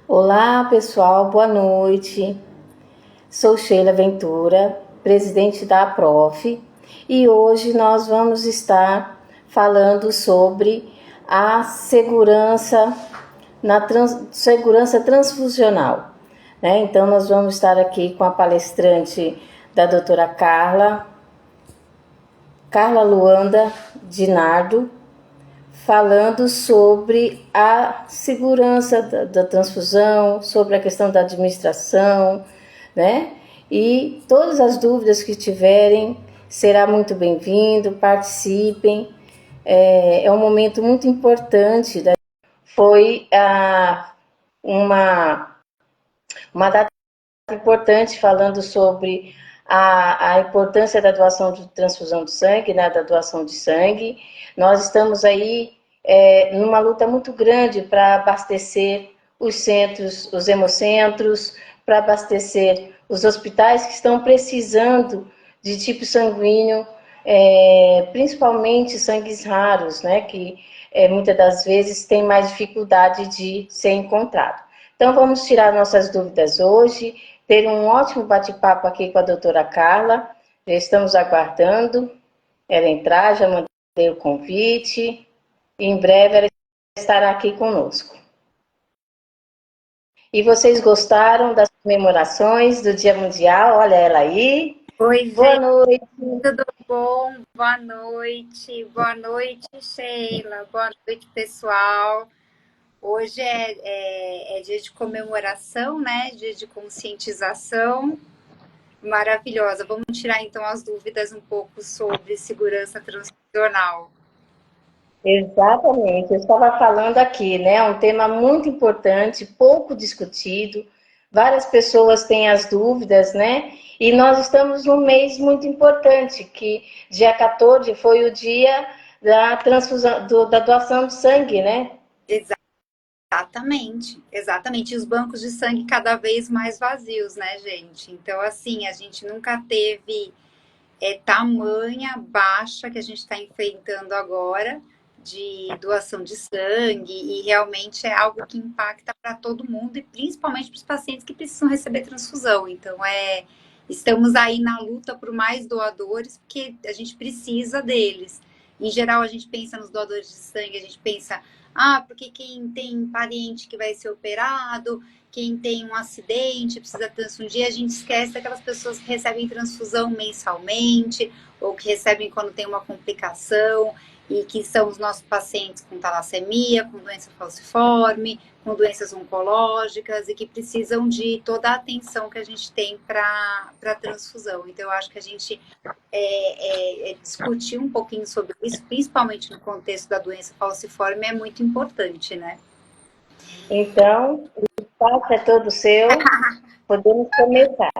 Olá, pessoal, boa noite. Sou Sheila Ventura, presidente da APROF, e hoje nós vamos estar falando sobre a segurança transfusional, né? Então, nós vamos estar aqui com a palestrante da doutora Carla Luanda Dinardo, falando sobre a segurança da transfusão, sobre a questão da administração, né? E todas as dúvidas que tiverem, será muito bem-vindo, participem. É um momento muito importante. Foi uma data importante falando sobre a importância da doação de transfusão de sangue, né, da doação de sangue. Nós estamos aí numa luta muito grande para abastecer os centros, os hemocentros, para abastecer os hospitais que estão precisando de tipo sanguíneo, principalmente sangues raros, né, que muitas das vezes tem mais dificuldade de ser encontrado. Então, vamos tirar nossas dúvidas hoje, ter um ótimo bate-papo aqui com a doutora Carla. Já estamos aguardando ela entrar, já mandei o convite. E em breve ela estará aqui conosco. E vocês gostaram das comemorações do Dia Mundial? Olha ela aí. Oi, Boa gente, noite. tudo bom? Boa noite. Boa noite, Sheila. Boa noite, pessoal. Hoje é dia de comemoração, né? Dia de conscientização. Maravilhosa. Vamos tirar então as dúvidas um pouco sobre segurança transfusional. Exatamente, eu estava falando aqui, né? Um tema muito importante, pouco discutido, várias pessoas têm as dúvidas, né? E nós estamos num mês muito importante, que dia 14 foi o dia da transfusão, da doação de sangue, né? Exatamente, exatamente. E os bancos de sangue cada vez mais vazios, né, gente? Então, assim, a gente nunca teve tamanha baixa que a gente está enfrentando agora de doação de sangue e realmente é algo que impacta para todo mundo e principalmente para os pacientes que precisam receber transfusão. Então, estamos aí na luta por mais doadores porque a gente precisa deles. Em geral, a gente pensa nos doadores de sangue, a gente pensa, porque quem tem parente que vai ser operado, quem tem um acidente, precisa transfundir, a gente esquece daquelas pessoas que recebem transfusão mensalmente ou que recebem quando tem uma complicação e que são os nossos pacientes com talassemia, com doença falciforme, com doenças oncológicas e que precisam de toda a atenção que a gente tem para transfusão. Então, eu acho que a gente discutir um pouquinho sobre isso, principalmente no contexto da doença falciforme, é muito importante, né? Então, o espaço é todo seu, podemos começar.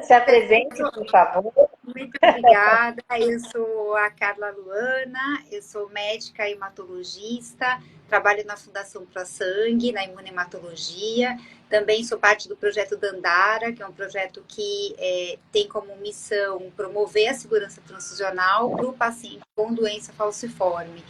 Se apresente, por favor. Muito obrigada. Eu sou a Carla Luana, eu sou médica hematologista, trabalho na Fundação Pro Sangue, na imunematologia. Também sou parte do projeto Dandara, que é um projeto que tem como missão promover a segurança transfusional para o paciente com doença falciforme.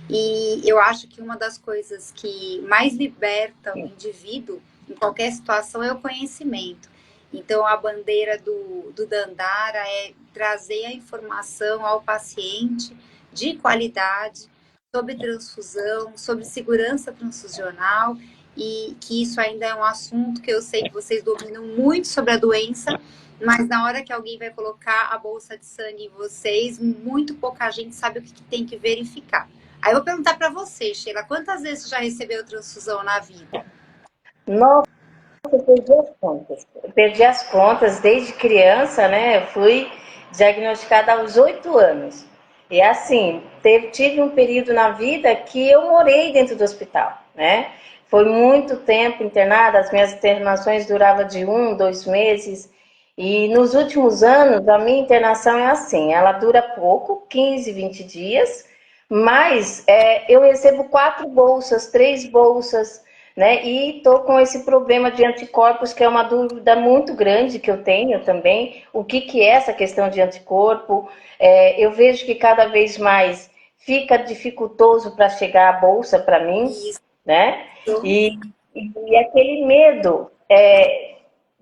E eu acho que uma das coisas que mais liberta o indivíduo em qualquer situação é o conhecimento. Então, a bandeira do Dandara é trazer a informação ao paciente de qualidade sobre transfusão, sobre segurança transfusional, e que isso ainda é um assunto que eu sei que vocês dominam muito sobre a doença, mas na hora que alguém vai colocar a bolsa de sangue em vocês, muito pouca gente sabe o que tem que verificar. Aí eu vou perguntar para você, Sheila, quantas vezes você já recebeu transfusão na vida? Nossa, eu perdi as contas. Eu perdi as contas desde criança, né? Eu fui diagnosticada aos 8 anos. E assim, tive um período na vida que eu morei dentro do hospital, né? Foi muito tempo internada, as minhas internações duravam de 1, 2 meses. E nos últimos anos, a minha internação é assim, ela dura pouco, 15, 20 dias, mas eu recebo 4 bolsas, 3 bolsas, né? E estou com esse problema de anticorpos, que é uma dúvida muito grande que eu tenho também. O que é essa questão de anticorpo? Eu vejo que cada vez mais fica dificultoso para chegar a bolsa para mim, Isso. né? E E aquele medo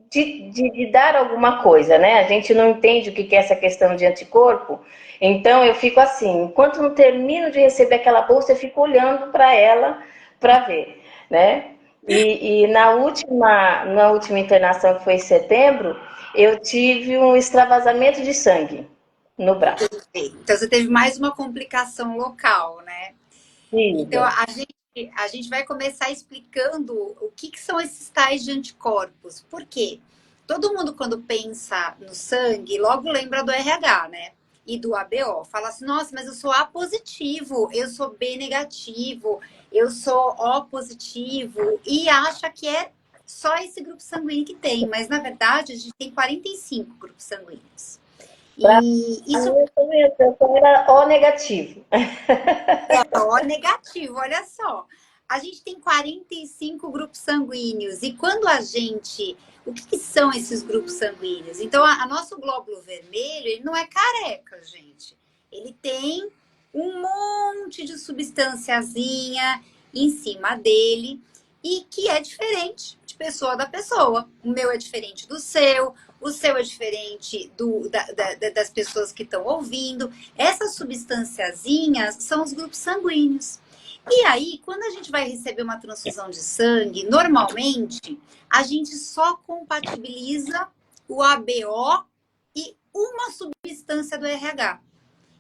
de dar alguma coisa, né? A gente não entende o que é essa questão de anticorpo. Então eu fico assim, enquanto não termino de receber aquela bolsa, eu fico olhando para ela para ver, né? E na última internação, que foi em setembro, eu tive um extravasamento de sangue no braço. Então, você teve mais uma complicação local, né? Então, Tive. a gente vai começar explicando o que são esses tais de anticorpos. Por quê? Todo mundo, quando pensa no sangue, logo lembra do RH, né? E do ABO. Fala assim, nossa, mas eu sou A positivo, eu sou B negativo, eu sou O positivo. E acha que é só esse grupo sanguíneo que tem. Mas, na verdade, a gente tem 45 grupos sanguíneos. E isso Eu era O negativo. é O negativo, olha só. A gente tem 45 grupos sanguíneos. E quando a gente. O que são esses grupos sanguíneos? Então, a nosso glóbulo vermelho, ele não é careca, gente. Ele tem um monte de substânciazinha em cima dele e que é diferente de pessoa da pessoa. O meu é diferente do seu, o seu é diferente das pessoas que estão ouvindo. Essas substânciazinhas são os grupos sanguíneos. E aí, quando a gente vai receber uma transfusão de sangue, normalmente a gente só compatibiliza o ABO e uma substância do RH.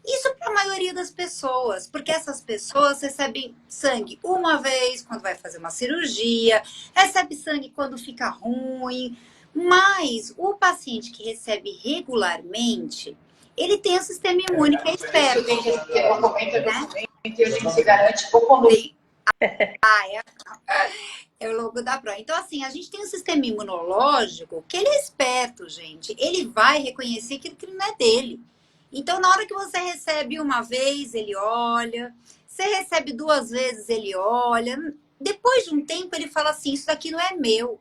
Isso para a maioria das pessoas, porque essas pessoas recebem sangue uma vez quando vai fazer uma cirurgia, recebe sangue quando fica ruim, mas o paciente que recebe regularmente, ele tem um sistema imune que é esperto. Né? Que a gente se garante pouco. É o logo da Pro. Então, assim, a gente tem um sistema imunológico que ele é esperto, gente. Ele vai reconhecer aquilo que não é dele. Então, na hora que você recebe uma vez, ele olha. Você recebe duas vezes, ele olha. Depois de um tempo, ele fala assim, isso daqui não é meu.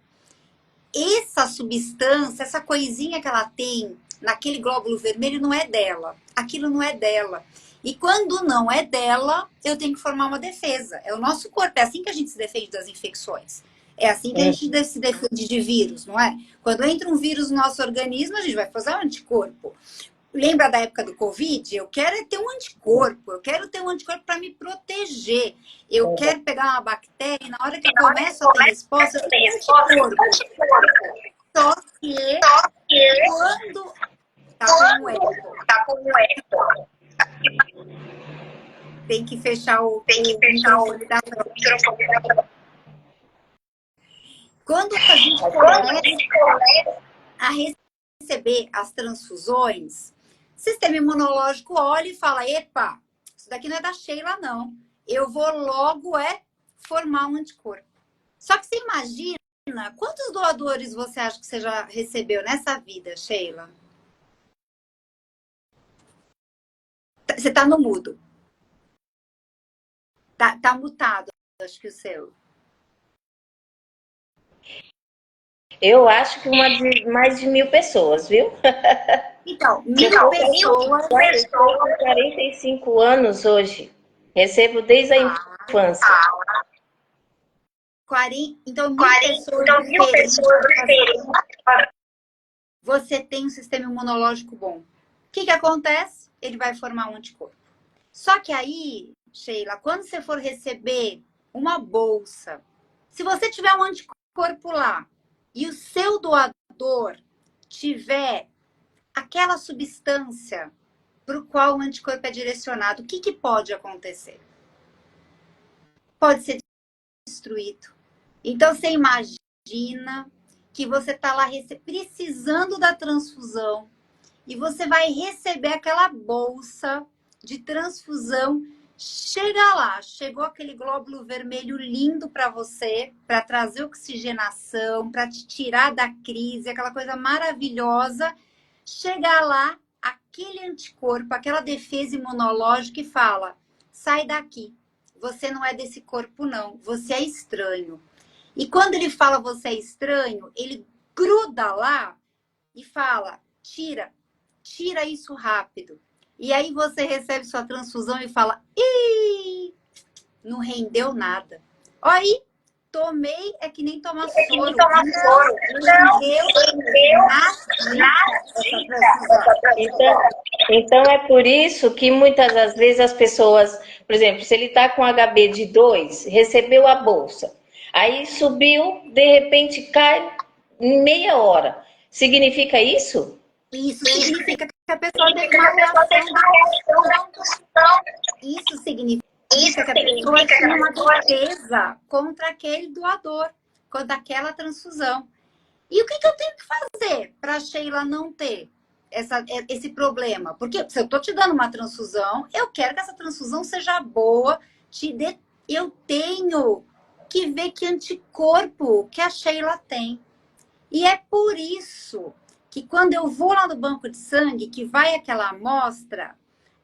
Essa substância, essa coisinha que ela tem naquele glóbulo vermelho não é dela. Aquilo não é dela. E quando não é dela, eu tenho que formar uma defesa. É o nosso corpo. É assim que a gente se defende das infecções. É assim que a gente se defende de vírus, não é? Quando entra um vírus no nosso organismo, a gente vai fazer um anticorpo. Lembra da época do Covid? Eu quero ter um anticorpo. Eu quero ter um anticorpo para me proteger. Eu quero pegar uma bactéria e na hora que eu começo a ter resposta, eu tenho um anticorpo. Só que quando tá com um eco. Tem que fechar o microfone da frente. Quando a gente começa a receber as transfusões, o sistema imunológico olha e fala, epa, isso daqui não é da Sheila, não. Eu vou logo formar um anticorpo. Só que você imagina, quantos doadores você acha que você já recebeu nessa vida, Sheila? Você tá no mudo. Tá mutado, acho que o seu. Eu acho que mais de 1.000 pessoas, viu? Então, 1.000 pessoas. 45 anos hoje. Recebo desde a infância. Então, 1.000 pessoas diferentes. Você tem um sistema imunológico bom. O que acontece? Ele vai formar um anticorpo. Só que aí, Sheila, quando você for receber uma bolsa, se você tiver um anticorpo lá e o seu doador tiver aquela substância para o qual o anticorpo é direcionado, o que pode acontecer? Pode ser destruído. Então, você imagina que você está lá precisando da transfusão e você vai receber aquela bolsa de transfusão. Chega lá, chegou aquele glóbulo vermelho lindo para você, para trazer oxigenação, para te tirar da crise, aquela coisa maravilhosa. Chega lá, aquele anticorpo, aquela defesa imunológica e fala, sai daqui, você não é desse corpo não, você é estranho. E quando ele fala você é estranho, ele gruda lá e fala, tira isso rápido. E aí você recebe sua transfusão e fala, ih, não rendeu nada. Aí, tomei é que nem tomar soro. Não rendeu nada. Então é por isso que muitas das vezes as pessoas, por exemplo, se ele está com HB de 2, recebeu a bolsa, aí subiu, de repente cai em meia hora. Significa isso? Isso significa que a pessoa teve uma reação. Isso significa que a pessoa tinha uma defesa contra aquele doador, contra aquela transfusão. E o que eu tenho que fazer para a Sheila não ter esse problema? Porque se eu estou te dando uma transfusão, eu quero que essa transfusão seja boa, eu tenho que ver que anticorpo que a Sheila tem. E é por isso que quando eu vou lá no banco de sangue, que vai aquela amostra,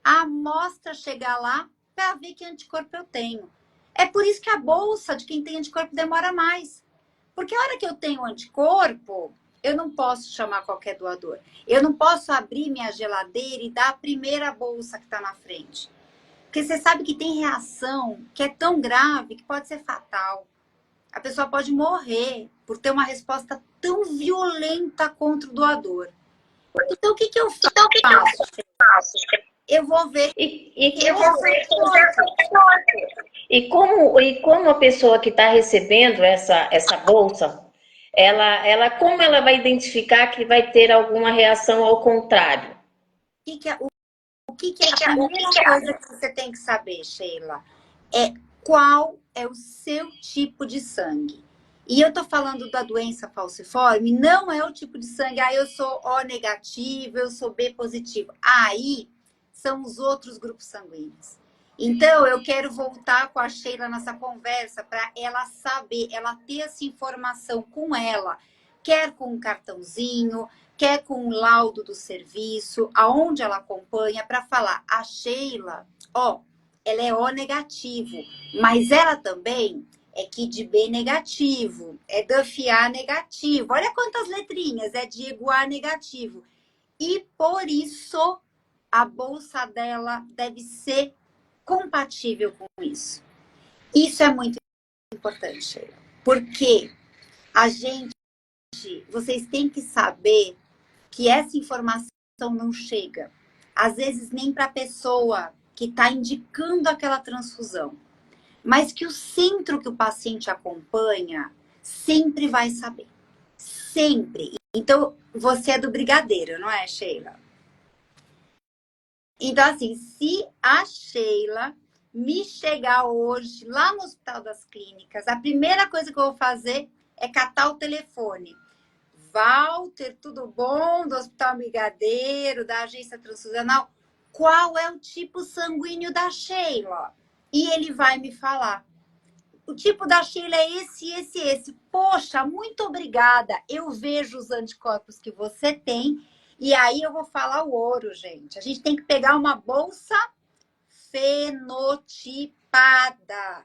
a amostra chega lá para ver que anticorpo eu tenho. É por isso que a bolsa de quem tem anticorpo demora mais. Porque a hora que eu tenho anticorpo, eu não posso chamar qualquer doador. Eu não posso abrir minha geladeira e dar a primeira bolsa que está na frente. Porque você sabe que tem reação que é tão grave que pode ser fatal. A pessoa pode morrer por ter uma resposta tão violenta contra o doador. Então, o que eu faço? Eu vou ver. E como a pessoa que está recebendo essa bolsa, como ela vai identificar que vai ter alguma reação ao contrário? A primeira coisa que você tem que saber, Sheila, é qual é o seu tipo de sangue. E eu tô falando da doença falciforme, não é o tipo de sangue, eu sou O negativo, eu sou B positivo. Aí são os outros grupos sanguíneos. Então, eu quero voltar com a Sheila nessa conversa para ela saber, ela ter essa informação com ela, quer com um cartãozinho, quer com um laudo do serviço, aonde ela acompanha, para falar, a Sheila, ela é O negativo, mas ela também é KID B negativo, é Duff A negativo. Olha quantas letrinhas, é Diego A negativo. E por isso, a bolsa dela deve ser compatível com isso. Isso é muito importante, Sheila. Porque vocês têm que saber que essa informação não chega. Às vezes nem para a pessoa que está indicando aquela transfusão. Mas que o centro que o paciente acompanha sempre vai saber. Sempre. Então, você é do brigadeiro, não é, Sheila? Então, assim, se a Sheila me chegar hoje lá no Hospital das Clínicas, a primeira coisa que eu vou fazer é catar o telefone. Walter, tudo bom? Do Hospital Brigadeiro, da Agência Transfusional. Qual é o tipo sanguíneo da Sheila? E ele vai me falar. O tipo da Sheila é esse. Poxa, muito obrigada. Eu vejo os anticorpos que você tem. E aí eu vou falar o ouro, gente. A gente tem que pegar uma bolsa fenotipada.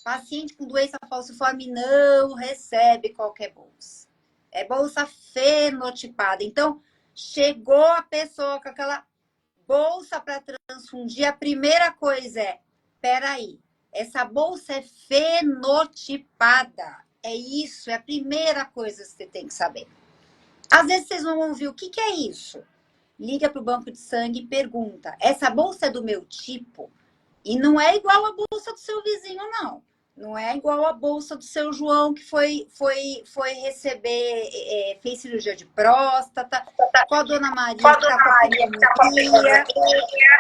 Paciente com doença falciforme não recebe qualquer bolsa. É bolsa fenotipada. Então, chegou a pessoa com aquela bolsa para transfundir, a primeira coisa é, peraí, essa bolsa é fenotipada. É isso, é a primeira coisa que você tem que saber. Às vezes vocês vão ouvir, o que é isso? Liga para o banco de sangue e pergunta, essa bolsa é do meu tipo? E não é igual a bolsa do seu vizinho, não. Não é igual a bolsa do seu João, que foi receber, fez cirurgia de próstata, com a dona Maria, que está com pneumonia.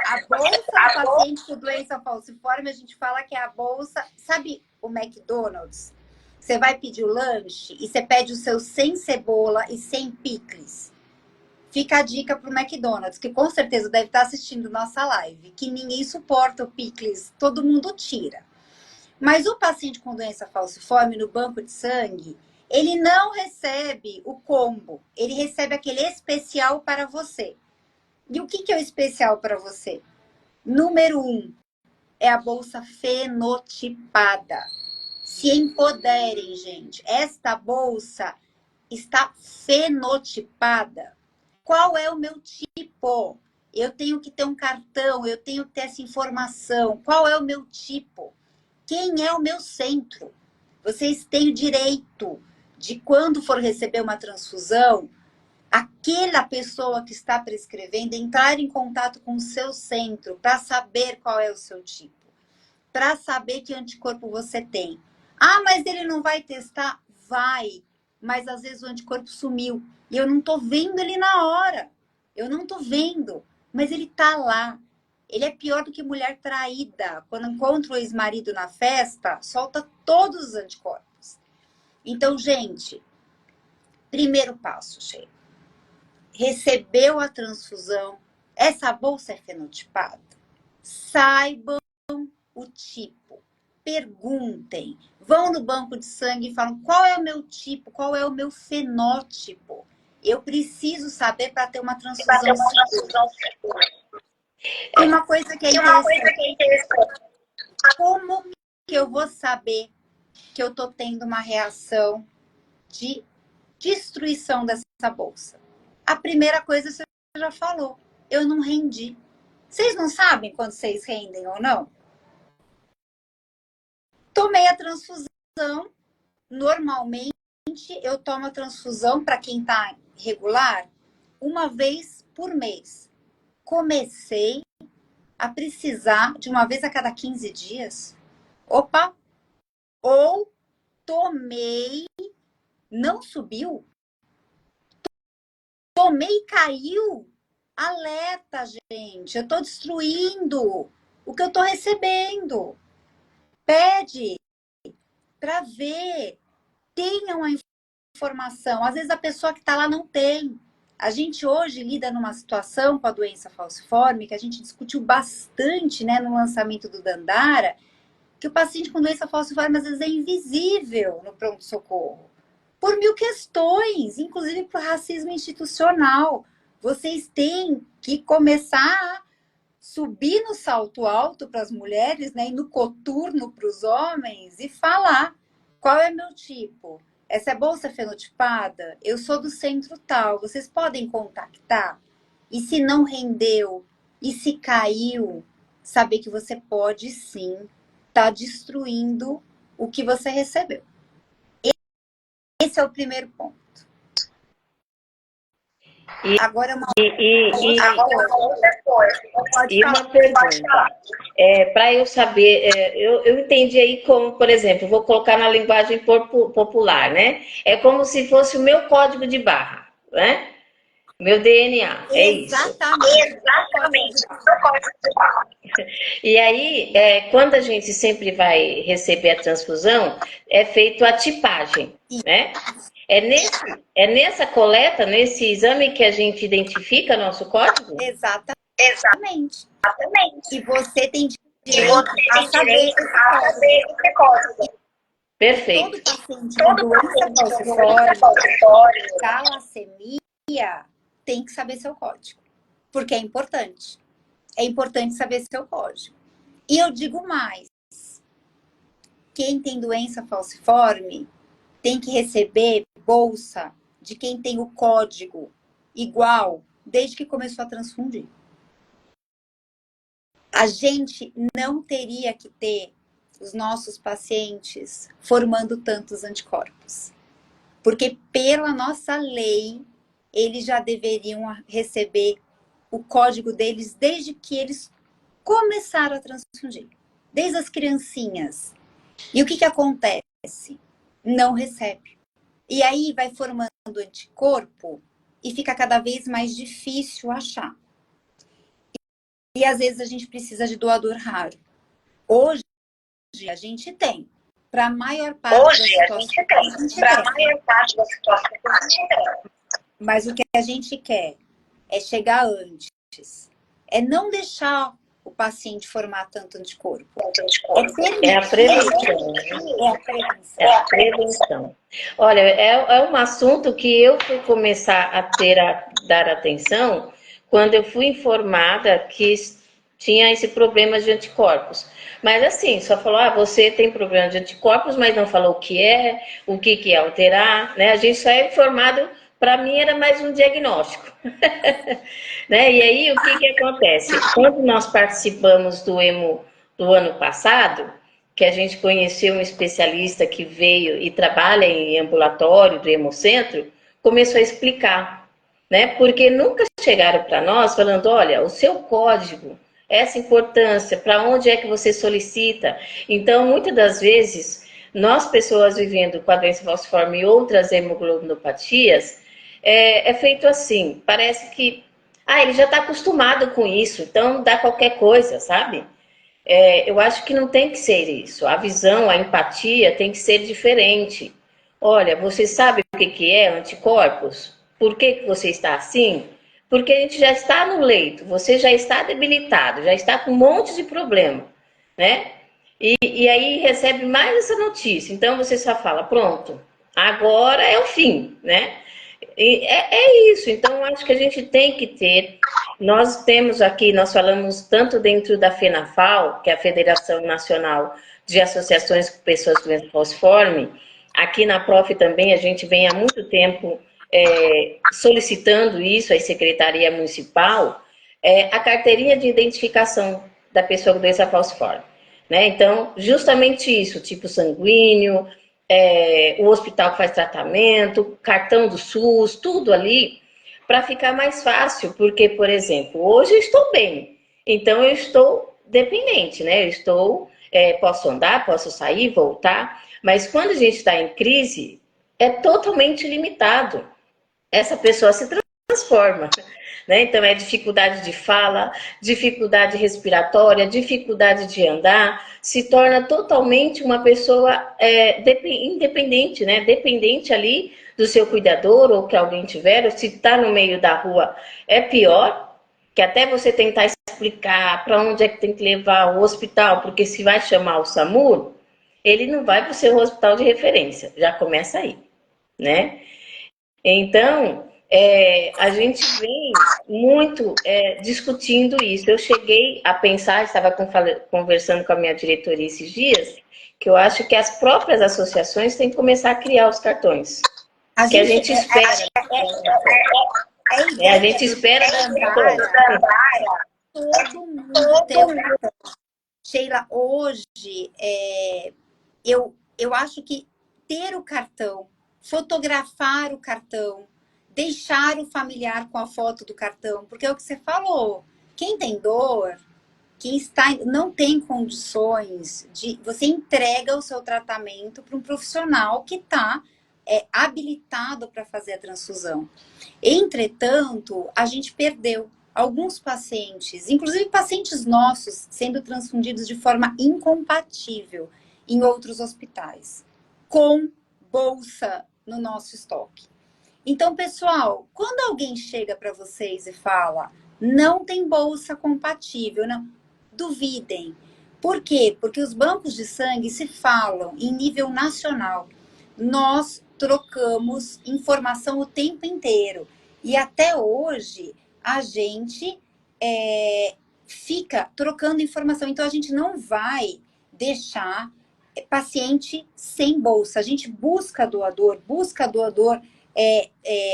A bolsa do paciente com doença falciforme, a gente fala que é a bolsa... Sabe o McDonald's? Você vai pedir o lanche e você pede o seu sem cebola e sem picles. Fica a dica para o McDonald's, que com certeza deve estar assistindo nossa live, que ninguém suporta o picles, todo mundo tira. Mas o paciente com doença falciforme no banco de sangue, ele não recebe o combo, ele recebe aquele especial para você. E o que é o especial para você? Número 1 é a bolsa fenotipada. Se empoderem, gente. Esta bolsa está fenotipada. Qual é o meu tipo? Eu tenho que ter um cartão, eu tenho que ter essa informação. Qual é o meu tipo? Quem é o meu centro? Vocês têm o direito de, quando for receber uma transfusão, aquela pessoa que está prescrevendo entrar em contato com o seu centro para saber qual é o seu tipo, para saber que anticorpo você tem. Ah, mas ele não vai testar? Vai, mas às vezes o anticorpo sumiu e eu não estou vendo ele na hora. Eu não estou vendo, mas ele está lá. Ele é pior do que mulher traída. Quando encontra o ex-marido na festa, solta todos os anticorpos. Então, gente, primeiro passo, Sheila. Recebeu a transfusão, essa bolsa é fenotipada? Saibam o tipo. Perguntem. Vão no banco de sangue e falam qual é o meu tipo, qual é o meu fenótipo. Eu preciso saber para ter uma transfusão segura. E uma coisa que é interessante. Como que eu vou saber que eu estou tendo uma reação de destruição dessa bolsa? A primeira coisa você já falou. Eu não rendi. Vocês não sabem quando vocês rendem ou não? Tomei a transfusão. Normalmente, eu tomo a transfusão, para quem está regular, uma vez por mês. Comecei a precisar de uma vez a cada 15 dias. Opa! Ou tomei, não subiu. Tomei e caiu. Alerta, gente. Eu estou destruindo o que eu estou recebendo. Pede para ver. Tenham a informação. Às vezes a pessoa que está lá não tem. A gente hoje lida numa situação com a doença falciforme, que a gente discutiu bastante, né, no lançamento do Dandara, que o paciente com doença falciforme às vezes é invisível no pronto-socorro. Por mil questões, inclusive por racismo institucional. Vocês têm que começar a subir no salto alto para as mulheres, né, e no coturno para os homens e falar qual é meu tipo. Essa é bolsa fenotipada? Eu sou do centro tal. Vocês podem contactar? E se não rendeu? E se caiu? Saber que você pode sim estar destruindo o que você recebeu. Esse é o primeiro ponto. Agora uma outra coisa. E uma pergunta. Para eu saber, eu entendi aí como, por exemplo, vou colocar na linguagem popular, né? É como se fosse o meu código de barra, né? Meu DNA, é isso. Exatamente. Meu código de barra. E aí, quando a gente sempre vai receber a transfusão, é feito a tipagem, né? É nessa coleta, nesse exame que a gente identifica nosso código? Exatamente. E você tem direito a saber esse código. Perfeito. Todo paciente com doença falciforme, talassemia, tem que saber seu código. Porque é importante. É importante saber seu código. E eu digo mais. Quem tem doença falciforme tem que receber bolsa de quem tem o código igual desde que começou a transfundir. A gente não teria que ter os nossos pacientes formando tantos anticorpos. Porque pela nossa lei, eles já deveriam receber o código deles desde que eles começaram a transfundir. Desde as criancinhas. E o que acontece? Não recebe. E aí vai formando anticorpo e fica cada vez mais difícil achar. E às vezes a gente precisa de doador raro. Hoje a gente tem. Para a maior parte das situações. Mas o que a gente quer é chegar antes. É não deixar o paciente formar tanto anticorpo. É a prevenção. É a prevenção. Olha, é um assunto que eu fui começar a dar atenção quando eu fui informada que tinha esse problema de anticorpos. Mas assim, só falou, você tem problema de anticorpos, mas não falou o que é alterar, né? A gente só é informado, para mim era mais um diagnóstico. Né? E aí, o que acontece? Quando nós participamos do EMO do ano passado, que a gente conheceu um especialista que veio e trabalha em ambulatório do Hemocentro, começou a explicar, né? Porque nunca chegaram para nós falando, olha, o seu código, essa importância, para onde é que você solicita. Então, muitas das vezes, nós pessoas vivendo com a doença falciforme e outras hemoglobinopatias, é feito assim, parece que, ele já está acostumado com isso, então dá qualquer coisa, sabe? Eu acho que não tem que ser isso. A visão, a empatia tem que ser diferente. Olha, você sabe o que é anticorpos? Por que você está assim? Porque a gente já está no leito, você já está debilitado, já está com um monte de problema, né? E aí recebe mais essa notícia. Então você só fala, pronto, agora é o fim, né? E é isso. Então acho que a gente tem que ter. Nós temos aqui, nós falamos tanto dentro da FENAFAL, que é a Federação Nacional de Associações com Pessoas com Doença Falciforme. Aqui na Prof também a gente vem há muito tempo solicitando isso à Secretaria Municipal, a carteirinha de identificação da pessoa com doença falciforme. Né? Então, justamente isso, tipo sanguíneo, o hospital que faz tratamento, cartão do SUS, tudo ali, para ficar mais fácil, porque, por exemplo, hoje eu estou bem, então eu estou dependente, né? Posso andar, posso sair, voltar, mas quando a gente está em crise, é totalmente limitado. Essa pessoa se transforma. Né? Então, é dificuldade de fala, dificuldade respiratória, dificuldade de andar, se torna totalmente uma pessoa independente, né? Dependente ali do seu cuidador ou que alguém tiver, ou se está no meio da rua, é pior, que até você tentar explicar para onde é que tem que levar o hospital, porque se vai chamar o SAMU, ele não vai para o seu hospital de referência, já começa aí, né? Então, a gente vem muito discutindo isso. Eu cheguei a pensar, estava conversando com a minha diretoria esses dias, que eu acho que as próprias associações têm que começar a criar os cartões. Que a gente espera. A gente espera todo mundo ter o cartão. Sheila, hoje, eu acho que ter o cartão, fotografar o cartão, deixar o familiar com a foto do cartão, porque é o que você falou, quem tem dor, não tem condições de... Você entrega o seu tratamento para um profissional que está habilitado para fazer a transfusão. Entretanto, a gente perdeu alguns pacientes, inclusive pacientes nossos, sendo transfundidos de forma incompatível em outros hospitais, com bolsa no nosso estoque. Então, pessoal, quando alguém chega para vocês e fala, não tem bolsa compatível, não, duvidem. Por quê? Porque os bancos de sangue se falam em nível nacional. Nós trocamos informação o tempo inteiro. E até hoje, a gente fica trocando informação. Então, a gente não vai deixar paciente sem bolsa. A gente busca doador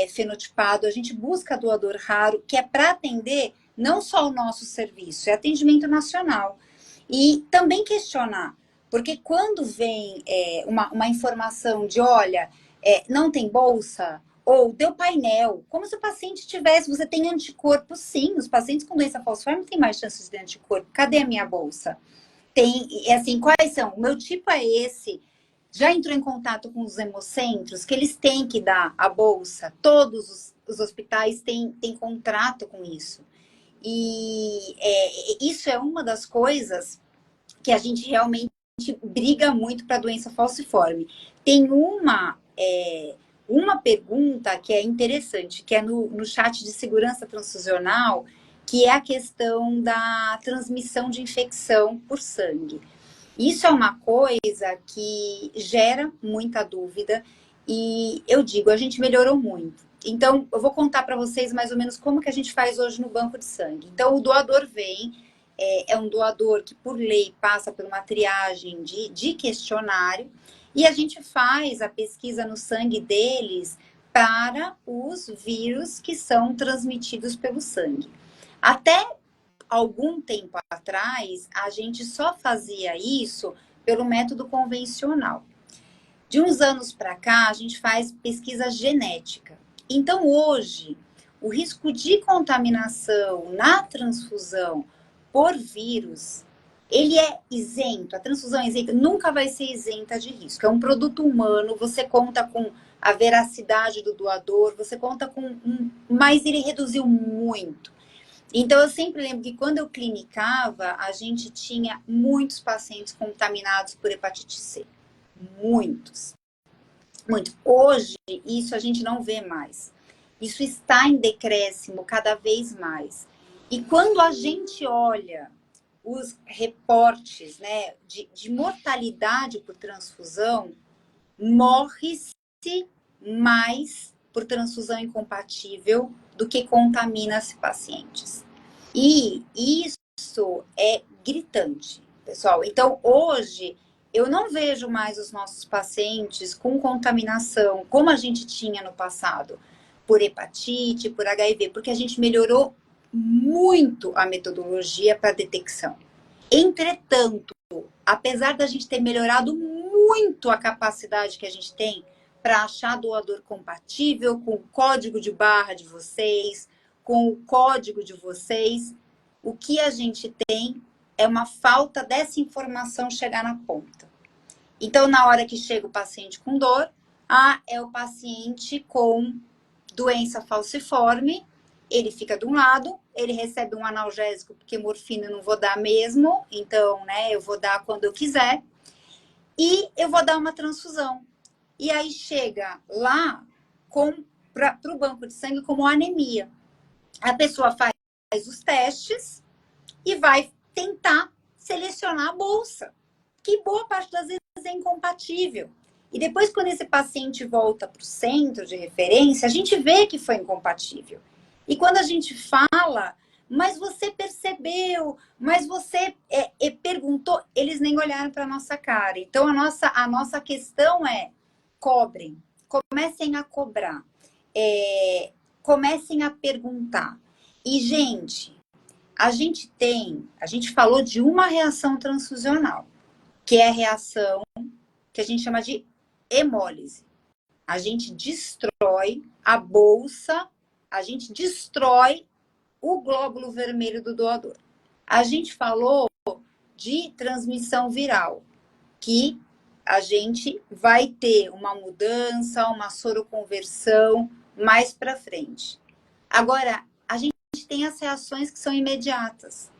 fenotipado, a gente busca doador raro, que é para atender não só o nosso serviço, é atendimento nacional. E também questionar, porque quando vem uma informação de, olha, não tem bolsa, ou deu painel, como se o paciente tivesse, você tem anticorpo, sim, os pacientes com doença falciforme têm mais chances de ter anticorpo. Cadê a minha bolsa? Tem, assim, quais são? O meu tipo é esse. Já entrou em contato com os hemocentros, que eles têm que dar a bolsa. Todos os hospitais têm contrato com isso. E isso é uma das coisas que a gente realmente briga muito para a doença falciforme. Tem uma pergunta que é interessante, que é no chat de segurança transfusional, que é a questão da transmissão de infecção por sangue. Isso é uma coisa que gera muita dúvida e eu digo, a gente melhorou muito. Então, eu vou contar para vocês mais ou menos como que a gente faz hoje no banco de sangue. Então, o doador vem, é um doador que, por lei, passa por uma triagem de questionário e a gente faz a pesquisa no sangue deles para os vírus que são transmitidos pelo sangue. Até algum tempo atrás, a gente só fazia isso pelo método convencional. De uns anos para cá, a gente faz pesquisa genética. Então, hoje, o risco de contaminação na transfusão por vírus, ele é isento. A transfusão é isenta, nunca vai ser isenta de risco. É um produto humano, você conta com a veracidade do doador, você conta com mas ele reduziu muito. Então, eu sempre lembro que quando eu clinicava, a gente tinha muitos pacientes contaminados por hepatite C. Muitos. Muito. Hoje, isso a gente não vê mais. Isso está em decréscimo cada vez mais. E quando a gente olha os reportes, né, de mortalidade por transfusão, morre-se mais por transfusão incompatível do que contamina-se pacientes. E isso é gritante, pessoal. Então, hoje, eu não vejo mais os nossos pacientes com contaminação, como a gente tinha no passado, por hepatite, por HIV, porque a gente melhorou muito a metodologia para detecção. Entretanto, apesar da gente ter melhorado muito a capacidade que a gente tem para achar doador compatível com o código de barra de vocês, com o código de vocês, o que a gente tem é uma falta dessa informação chegar na ponta. Então, na hora que chega o paciente com dor, é o paciente com doença falciforme, ele fica de um lado, ele recebe um analgésico, porque morfina eu não vou dar mesmo, então, né, eu vou dar quando eu quiser, e eu vou dar uma transfusão. E aí chega lá para o banco de sangue como anemia. A pessoa faz os testes e vai tentar selecionar a bolsa, que boa parte das vezes é incompatível. E depois, quando esse paciente volta para o centro de referência, a gente vê que foi incompatível. E quando a gente fala, mas você percebeu, mas você perguntou, eles nem olharam para a nossa cara. Então, a nossa questão é, cobrem, comecem a cobrar, comecem a perguntar. E, gente, a gente falou de uma reação transfusional, que é a reação que a gente chama de hemólise. A gente destrói a bolsa, a gente destrói o glóbulo vermelho do doador. A gente falou de transmissão viral, que a gente vai ter uma mudança, uma soroconversão mais para frente. Agora, a gente tem as reações que são imediatas.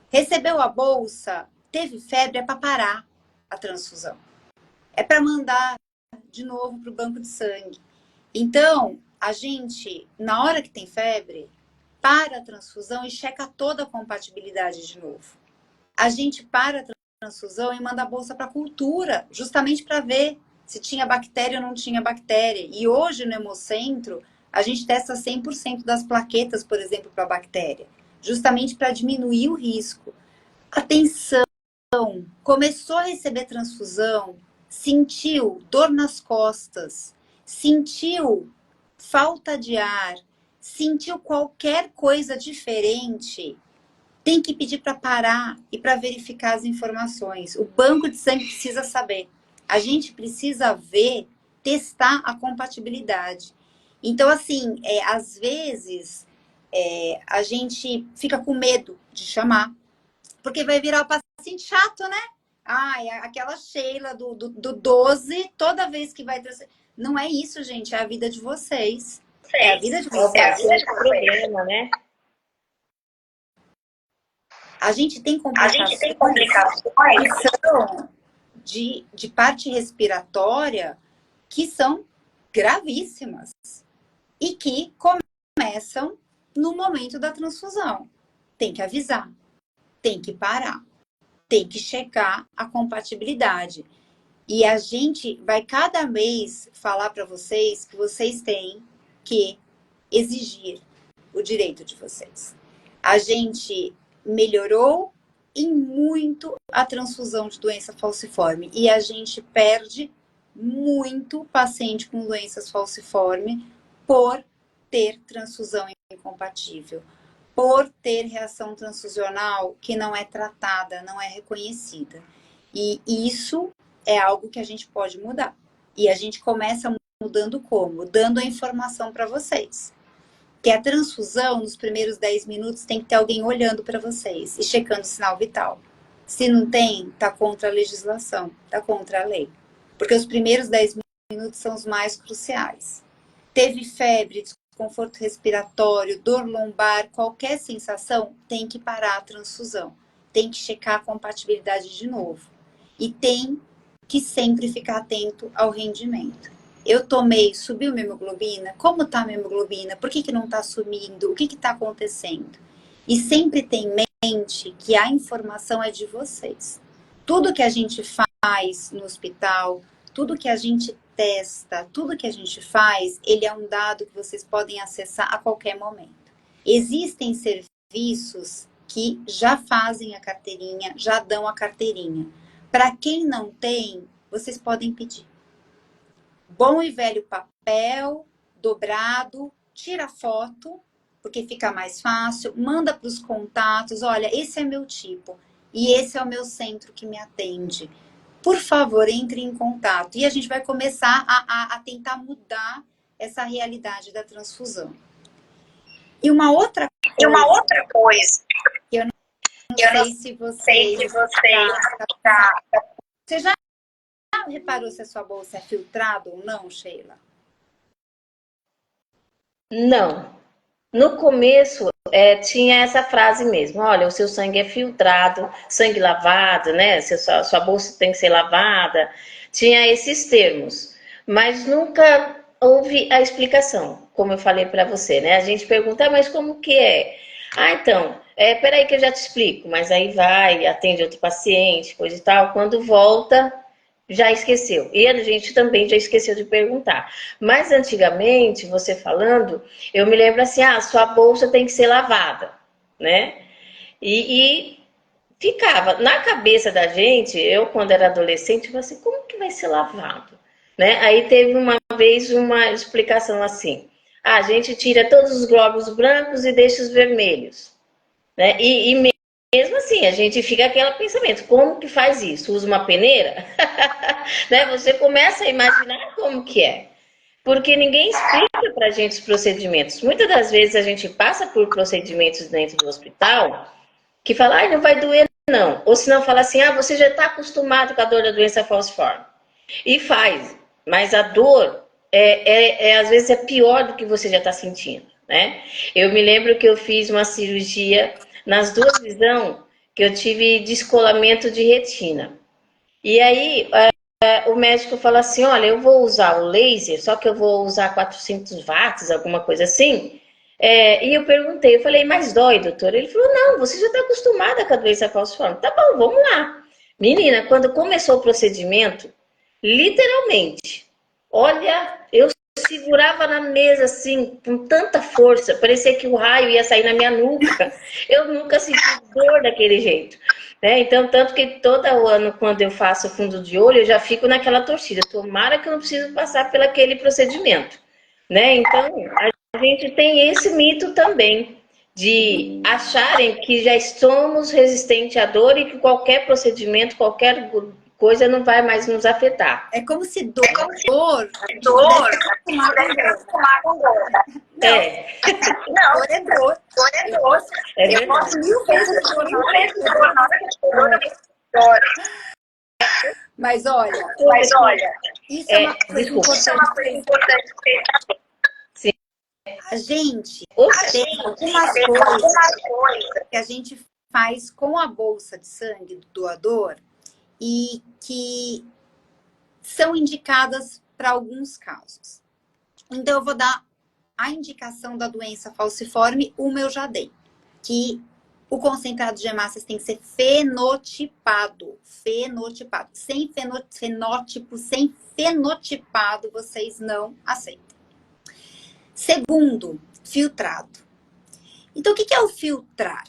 Recebeu a bolsa, teve febre, é para parar a transfusão. É para mandar de novo para o banco de sangue. Então, a gente, na hora que tem febre, para a transfusão e checa toda a compatibilidade de novo. A gente para a transfusão e manda a bolsa para cultura, justamente para ver se tinha bactéria ou não tinha bactéria. E hoje, no Hemocentro, a gente testa 100% das plaquetas, por exemplo, para bactéria, justamente para diminuir o risco. Atenção! Começou a receber transfusão, sentiu dor nas costas, sentiu falta de ar, sentiu qualquer coisa diferente, tem que pedir para parar e para verificar as informações. O banco de sangue precisa saber. A gente precisa ver, testar a compatibilidade. Então, assim, às vezes, a gente fica com medo de chamar, porque vai virar o paciente chato, né? Aquela Sheila do 12, toda vez que vai... Não é isso, gente, é a vida de vocês. É a vida de vocês. É a vida de problema, né? A gente tem complicações que são de parte respiratória que são gravíssimas e que começam no momento da transfusão. Tem que avisar, tem que parar, tem que checar a compatibilidade. E a gente vai cada mês falar para vocês que vocês têm que exigir o direito de vocês. A gente melhorou em muito a transfusão de doença falciforme e a gente perde muito paciente com doenças falciforme por ter transfusão incompatível, por ter reação transfusional que não é tratada, não é reconhecida. E isso é algo que a gente pode mudar. E a gente começa mudando como? Dando a informação para vocês. Que a transfusão, nos primeiros 10 minutos, tem que ter alguém olhando para vocês e checando o sinal vital. Se não tem, está contra a legislação, está contra a lei. Porque os primeiros 10 minutos são os mais cruciais. Teve febre, desconforto respiratório, dor lombar, qualquer sensação, tem que parar a transfusão. Tem que checar a compatibilidade de novo. E tem que sempre ficar atento ao rendimento. Eu tomei, subiu minha hemoglobina? Como está a minha hemoglobina? Por que não está sumindo? O que está acontecendo? E sempre tem em mente que a informação é de vocês. Tudo que a gente faz no hospital, tudo que a gente testa, tudo que a gente faz, ele é um dado que vocês podem acessar a qualquer momento. Existem serviços que já fazem a carteirinha, já dão a carteirinha. Para quem não tem, vocês podem pedir. Bom e velho papel, dobrado, tira foto, porque fica mais fácil, manda para os contatos, olha, esse é meu tipo e esse é o meu centro que me atende. Por favor, entre em contato. E a gente vai começar a tentar mudar essa realidade da transfusão. E uma outra coisa que eu não sei se você Você já reparou se a sua bolsa é filtrada ou não, Sheila? Não. No começo, tinha essa frase mesmo, olha, o seu sangue é filtrado, sangue lavado, né? Sua bolsa tem que ser lavada. Tinha esses termos, mas nunca houve a explicação, como eu falei para você, né? A gente pergunta, mas como que é? Ah, então, peraí que eu já te explico, mas aí vai, atende outro paciente, coisa e tal, quando volta, já esqueceu. E a gente também já esqueceu de perguntar. Mas antigamente, você falando, eu me lembro assim, sua bolsa tem que ser lavada, né? E ficava na cabeça da gente, eu quando era adolescente, eu falei assim, como que vai ser lavado? Né? Aí teve uma vez uma explicação assim, a gente tira todos os glóbulos brancos e deixa os vermelhos. Né? E mesmo assim, a gente fica aquele pensamento, como que faz isso? Usa uma peneira? Né? Você começa a imaginar como que é. Porque ninguém explica para a gente os procedimentos. Muitas das vezes a gente passa por procedimentos dentro do hospital que fala, não vai doer não. Ou se não fala assim, você já está acostumado com a dor da doença falciforme. E faz, mas a dor às vezes é pior do que você já está sentindo, né? Eu me lembro que eu fiz uma cirurgia nas duas visões, que eu tive descolamento de retina. E aí o médico falou assim, olha, eu vou usar o laser, só que eu vou usar 400 watts, alguma coisa assim. E eu perguntei, eu falei, mas dói, doutor? Ele falou, não, você já está acostumada com a doença falciforme. Tá bom, vamos lá. Menina, quando começou o procedimento, literalmente, olha, eu segurava na mesa assim, com tanta força, parecia que o raio ia sair na minha nuca. Eu nunca senti dor daquele jeito. Né? Então, tanto que todo ano, quando eu faço fundo de olho, eu já fico naquela torcida. Tomara que eu não preciso passar por aquele procedimento. Né? Então, a gente tem esse mito também, de acharem que já estamos resistentes à dor e que qualquer procedimento, qualquer coisa não vai mais nos afetar. É como se dor acostumar com dor. Não, dor é dor. Dor é dor. Eu posso 1000 vezes dor na hora que dor. Mas olha, isso é uma coisa importante. Sim. A gente tem algumas coisas que a gente faz com a bolsa de sangue do doador e que são indicadas para alguns casos. Então, eu vou dar a indicação da doença falciforme, uma eu já dei, que o concentrado de hemácias tem que ser fenotipado. Sem fenótipo, sem fenotipado, vocês não aceitam. Segundo, filtrado. Então, o que é o filtrar?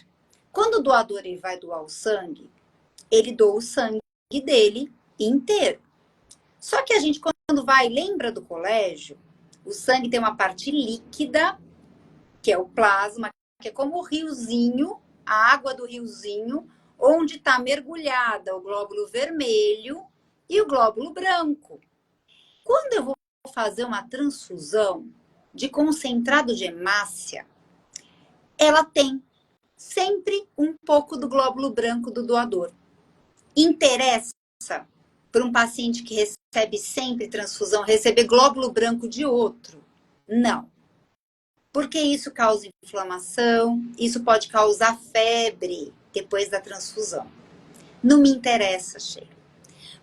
Quando o doador ele vai doar o sangue, ele doa o sangue dele inteiro. Só que a gente, quando vai, lembra do colégio, o sangue tem uma parte líquida, que é o plasma, que é como o riozinho, a água do riozinho, onde está mergulhada o glóbulo vermelho e o glóbulo branco. Quando eu vou fazer uma transfusão de concentrado de hemácia, ela tem sempre um pouco do glóbulo branco do doador. Interessa para um paciente que recebe sempre transfusão receber glóbulo branco de outro? Não. Porque isso causa inflamação, isso pode causar febre depois da transfusão. Não me interessa, Sheila.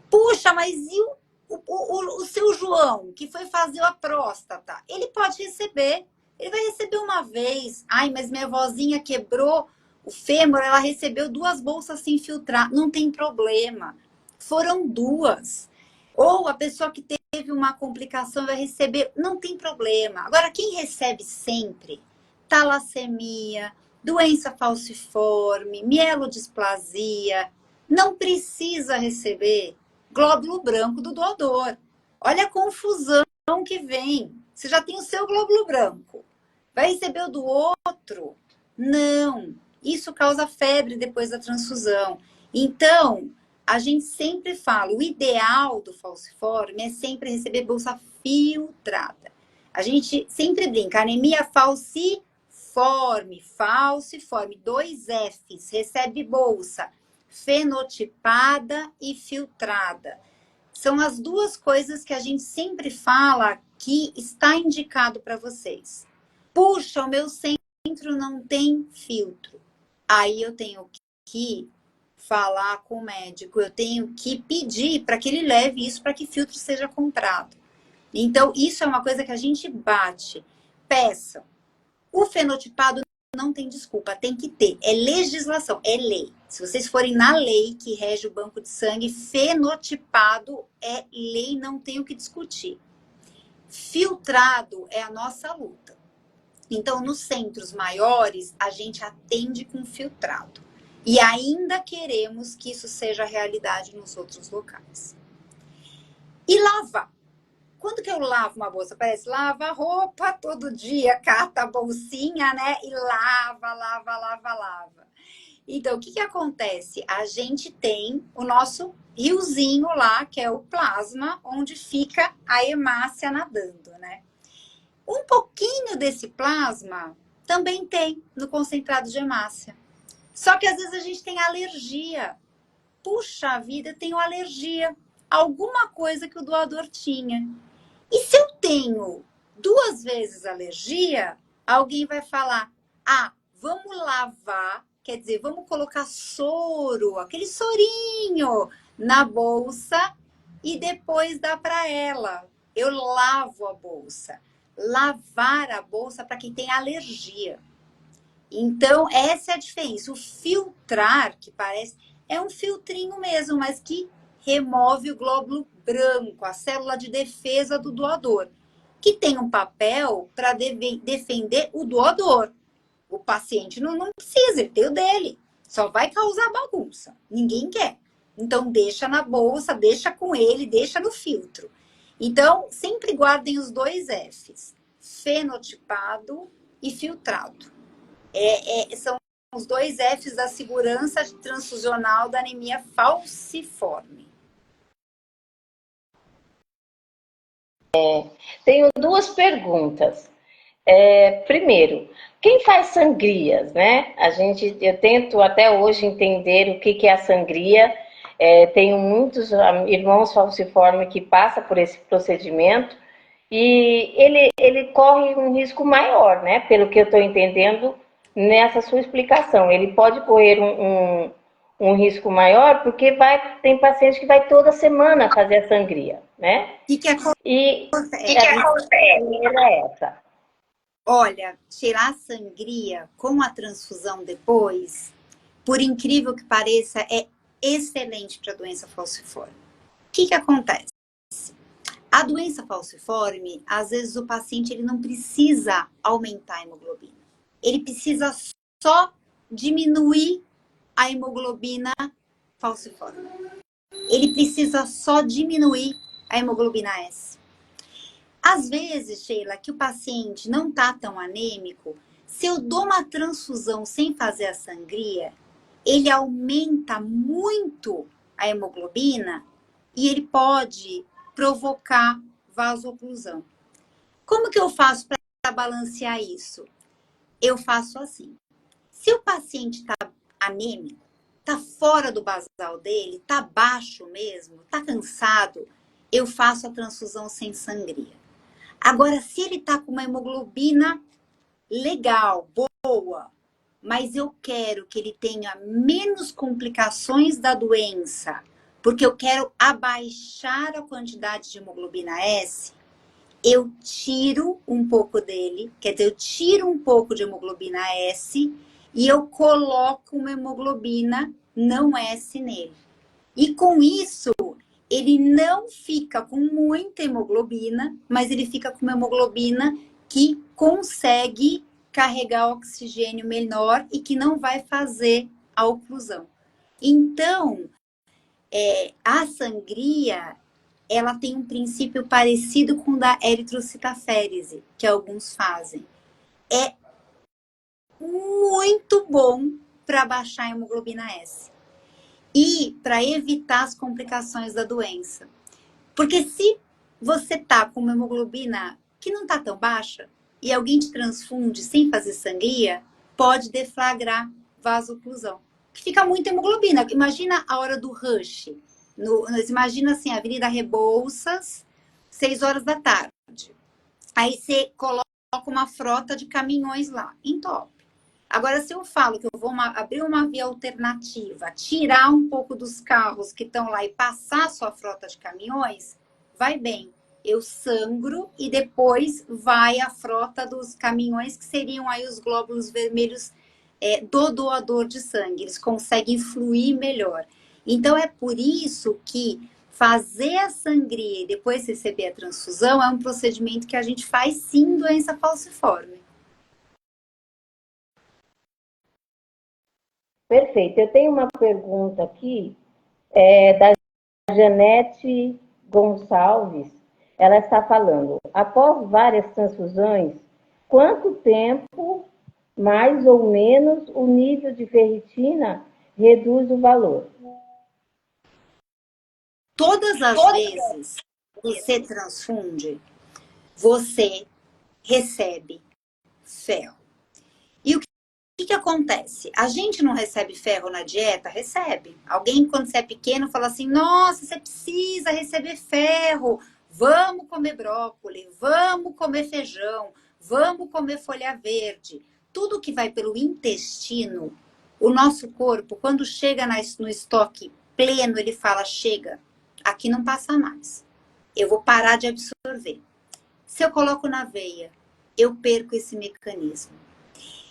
Puxa, mas e o seu João, que foi fazer a próstata? Ele pode receber. Ele vai receber uma vez. Ai, mas minha vozinha quebrou o fêmur, ela recebeu 2 bolsas sem filtrar. Não tem problema. Foram 2. Ou a pessoa que teve uma complicação vai receber. Não tem problema. Agora, quem recebe sempre talassemia, doença falciforme, mielodisplasia, não precisa receber glóbulo branco do doador. Olha a confusão que vem. Você já tem o seu glóbulo branco. Vai receber o do outro? Não. Isso causa febre depois da transfusão. Então, a gente sempre fala, o ideal do falciforme é sempre receber bolsa filtrada. A gente sempre brinca, anemia falciforme, 2 Fs, recebe bolsa fenotipada e filtrada. São as 2 coisas que a gente sempre fala que está indicado para vocês. Puxa, o meu centro não tem filtro. Aí eu tenho que falar com o médico, eu tenho que pedir para que ele leve isso para que filtro seja comprado. Então, isso é uma coisa que a gente bate. Peçam. O fenotipado não tem desculpa, tem que ter. É legislação, é lei. Se vocês forem na lei que rege o banco de sangue, fenotipado é lei, não tem o que discutir. Filtrado é a nossa luta. Então, nos centros maiores, a gente atende com filtrado. E ainda queremos que isso seja realidade nos outros locais. E lavar. Quando que eu lavo uma bolsa? Parece lava a roupa todo dia, cata a bolsinha, né? E lava. Então, o que que acontece? A gente tem o nosso riozinho lá, que é o plasma, onde fica a hemácia nadando, né? Um pouquinho desse plasma também tem no concentrado de hemácia. Só que às vezes a gente tem alergia. Puxa vida, eu tenho alergia. Alguma coisa que o doador tinha. E se eu tenho 2 vezes alergia, alguém vai falar, vamos lavar, quer dizer, vamos colocar soro, aquele sorinho na bolsa e depois dá para ela. Eu lavo a bolsa. Lavar a bolsa para quem tem alergia. Então, essa é a diferença. O filtrar, que parece, é um filtrinho mesmo, mas que remove o glóbulo branco, a célula de defesa do doador, que tem um papel para defender o doador. O paciente não precisa, ele tem o dele. Só vai causar bagunça. Ninguém quer. Então, deixa na bolsa, deixa com ele, deixa no filtro. Então, sempre guardem os 2 Fs. Fenotipado e filtrado. São os 2 Fs da segurança transfusional da anemia falciforme. Tenho 2 perguntas. Primeiro, quem faz sangrias, né? Eu tento até hoje entender o que é a sangria. Tenho muitos irmãos falciformes que passam por esse procedimento e ele corre um risco maior, né? Pelo que eu estou entendendo nessa sua explicação. Ele pode correr um risco maior porque tem paciente que vai toda semana fazer a sangria, né? E é essa. Olha, tirar a sangria com a transfusão depois, por incrível que pareça, é excelente para a doença falciforme. O que acontece? A doença falciforme, às vezes o paciente ele não precisa aumentar a hemoglobina. Ele precisa só diminuir a hemoglobina falciforme. Ele precisa só diminuir a hemoglobina S. Às vezes, Sheila, que o paciente não está tão anêmico, se eu dou uma transfusão sem fazer a sangria, ele aumenta muito a hemoglobina e ele pode provocar vasoclusão. Como que eu faço para balancear isso? Eu faço assim. Se o paciente está anêmico, está fora do basal dele, está baixo mesmo, está cansado, eu faço a transfusão sem sangria. Agora, se ele está com uma hemoglobina legal, boa, mas eu quero que ele tenha menos complicações da doença, porque eu quero abaixar a quantidade de hemoglobina S, eu tiro um pouco dele, quer dizer, eu tiro um pouco de hemoglobina S e eu coloco uma hemoglobina não S nele. E com isso, ele não fica com muita hemoglobina, mas ele fica com uma hemoglobina que consegue carregar oxigênio menor e que não vai fazer a oclusão. Então, a sangria, ela tem um princípio parecido com o da eritrocitaférese, que alguns fazem. É muito bom para baixar a hemoglobina S e para evitar as complicações da doença. Porque se você tá com uma hemoglobina que não tá tão baixa e alguém te transfunde sem fazer sangria, pode deflagrar vasoclusão. Que fica muita hemoglobina. Imagina a hora do rush. Imagina assim, Avenida Rebouças, 6 horas da tarde. Aí você coloca uma frota de caminhões lá, entope. Agora, se eu falo que eu vou abrir uma via alternativa, tirar um pouco dos carros que estão lá e passar a sua frota de caminhões, vai bem. Eu sangro e depois vai a frota dos caminhões, que seriam aí os glóbulos vermelhos do doador de sangue. Eles conseguem fluir melhor. Então, é por isso que fazer a sangria e depois receber a transfusão é um procedimento que a gente faz sim em doença falciforme. Perfeito. Eu tenho uma pergunta aqui, da Janete Gonçalves. Ela está falando, após várias transfusões, quanto tempo, mais ou menos, o nível de ferritina reduz o valor? Todas as vezes que você transfunde, você recebe ferro. E o que acontece? A gente não recebe ferro na dieta? Recebe. Alguém, quando você é pequeno, fala assim, nossa, você precisa receber ferro. Vamos comer brócolis, vamos comer feijão, vamos comer folha verde. Tudo que vai pelo intestino, o nosso corpo, quando chega no estoque pleno, ele fala, chega, aqui não passa mais. Eu vou parar de absorver. Se eu coloco na veia, eu perco esse mecanismo.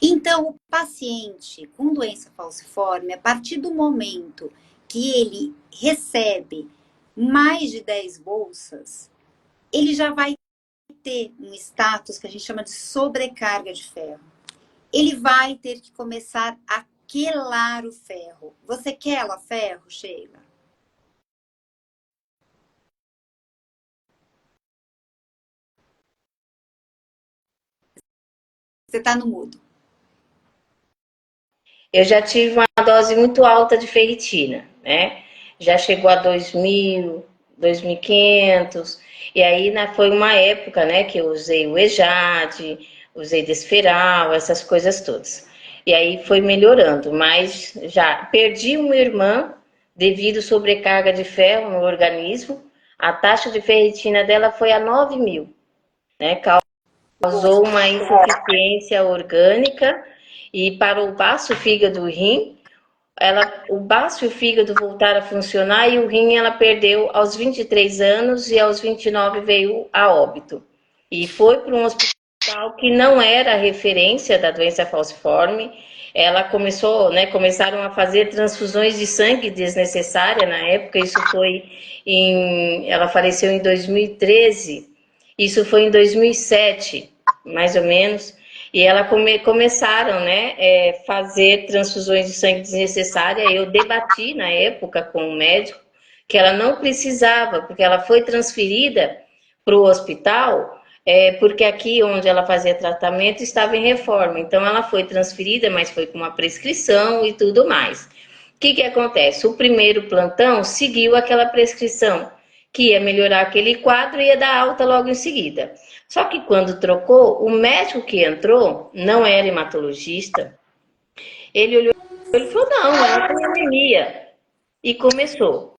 Então, o paciente com doença falciforme, a partir do momento que ele recebe mais de 10 bolsas, ele já vai ter um status que a gente chama de sobrecarga de ferro. Ele vai ter que começar a quelar o ferro. Você quela ferro, Sheila? Você está no mudo. Eu já tive uma dose muito alta de ferritina, né? Já chegou a 2.000, 2.500. E aí foi uma época, né, que eu usei o EJAD, usei Desferal, essas coisas todas. E aí foi melhorando, mas já perdi uma irmã devido à sobrecarga de ferro no organismo. A taxa de ferritina dela foi a 9.000, né? Causou uma insuficiência orgânica e para o baço, fígado, o rim, o baço e o fígado voltaram a funcionar e o rim ela perdeu aos 23 anos e aos 29 veio a óbito. E foi para um hospital que não era referência da doença falciforme. Ela começaram a fazer transfusões de sangue desnecessária na época. Isso foi ela faleceu em 2013. Isso foi em 2007, mais ou menos. E ela começaram, né, fazer transfusões de sangue desnecessária. Eu debati na época com o médico que ela não precisava, porque ela foi transferida para o hospital, porque aqui onde ela fazia tratamento estava em reforma. Então ela foi transferida, mas foi com uma prescrição e tudo mais. que acontece? O primeiro plantão seguiu aquela prescrição, que ia melhorar aquele quadro e ia dar alta logo em seguida. Só que quando trocou, o médico que entrou não era hematologista. Ele olhou e falou, não, ela tem anemia. E começou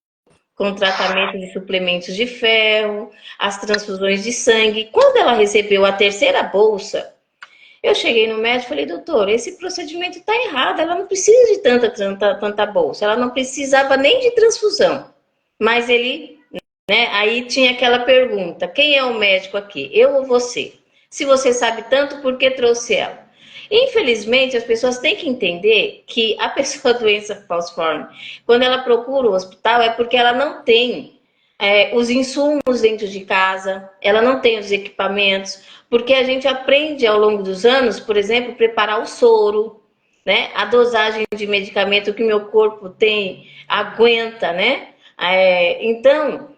com tratamento de suplementos de ferro, as transfusões de sangue. Quando ela recebeu a terceira bolsa, eu cheguei no médico e falei, doutor, esse procedimento está errado, ela não precisa de tanta bolsa, ela não precisava nem de transfusão. Mas ele, né, aí tinha aquela pergunta, quem é o médico aqui, eu ou você? Se você sabe tanto, por que trouxe ela? Infelizmente, as pessoas têm que entender que a pessoa doença falciforme, quando ela procura o hospital, é porque ela não tem os insumos dentro de casa, ela não tem os equipamentos, porque a gente aprende ao longo dos anos, por exemplo, preparar o soro, né? A dosagem de medicamento que o meu corpo tem, aguenta, né? Então,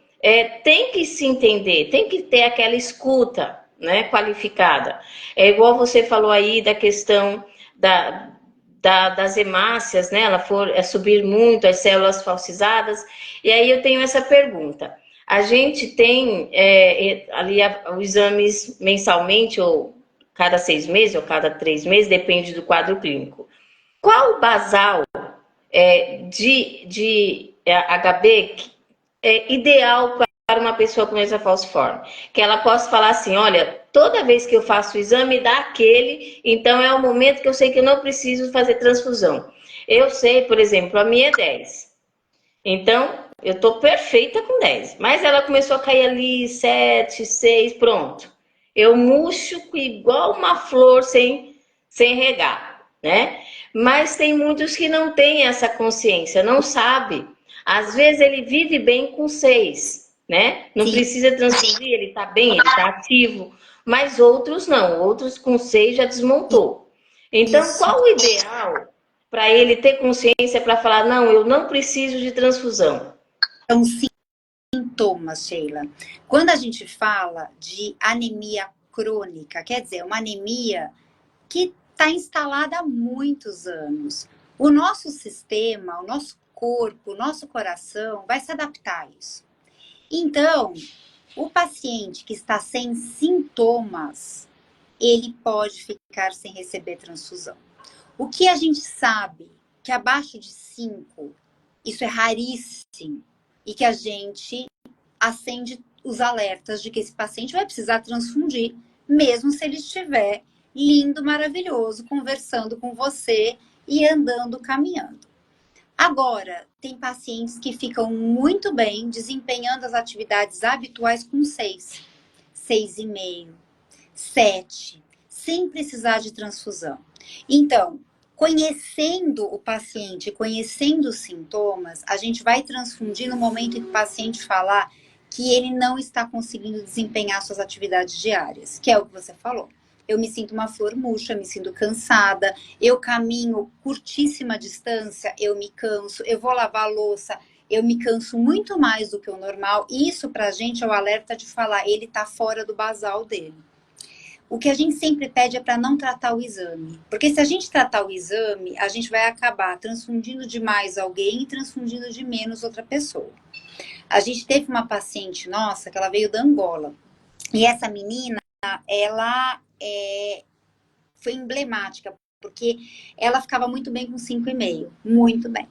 tem que se entender, tem que ter aquela escuta, né, qualificada. É igual você falou aí da questão das hemácias, né? Ela subir muito as células falcizadas. E aí eu tenho essa pergunta. A gente tem ali os exames mensalmente, ou cada 6 meses, ou cada 3 meses, depende do quadro clínico. Qual o basal de HB ideal para uma pessoa com doença falciforme? Que ela possa falar assim, olha, toda vez que eu faço o exame, dá aquele, então é o momento que eu sei que eu não preciso fazer transfusão. Eu sei, por exemplo, a minha é 10. Então, eu tô perfeita com 10. Mas ela começou a cair ali 7, 6, pronto. Eu murcho igual uma flor sem regar, né? Mas tem muitos que não têm essa consciência, não sabe. Às vezes ele vive bem com 6, né? Não Sim. precisa transferir, ele tá bem, ele tá ativo. Mas outros não, outros com 6 já desmontou. Então, Isso. qual o ideal para ele ter consciência para falar, não, eu não preciso de transfusão? São sintomas, Sheila. Quando a gente fala de anemia crônica, quer dizer, uma anemia que está instalada há muitos anos. O nosso sistema, o nosso corpo, o nosso coração vai se adaptar a isso. Então, o paciente que está sem sintomas, ele pode ficar sem receber transfusão. O que a gente sabe que abaixo de 5, isso é raríssimo, e que a gente acende os alertas de que esse paciente vai precisar transfundir, mesmo se ele estiver lindo, maravilhoso, conversando com você e andando, caminhando. Agora, tem pacientes que ficam muito bem desempenhando as atividades habituais com 6, 6,5, 7, sem precisar de transfusão. Então, conhecendo o paciente, conhecendo os sintomas, a gente vai transfundir no momento em que o paciente falar que ele não está conseguindo desempenhar suas atividades diárias, que é o que você falou. Eu me sinto uma flor murcha, me sinto cansada, eu caminho curtíssima distância, eu me canso, eu vou lavar a louça, eu me canso muito mais do que o normal. Isso pra gente é o alerta de falar, ele tá fora do basal dele. O que a gente sempre pede é para não tratar o exame. Porque se a gente tratar o exame, a gente vai acabar transfundindo demais alguém e transfundindo de menos outra pessoa. A gente teve uma paciente nossa que ela veio da Angola. E essa menina, ela foi emblemática, porque ela ficava muito bem com 5,5. Muito bem.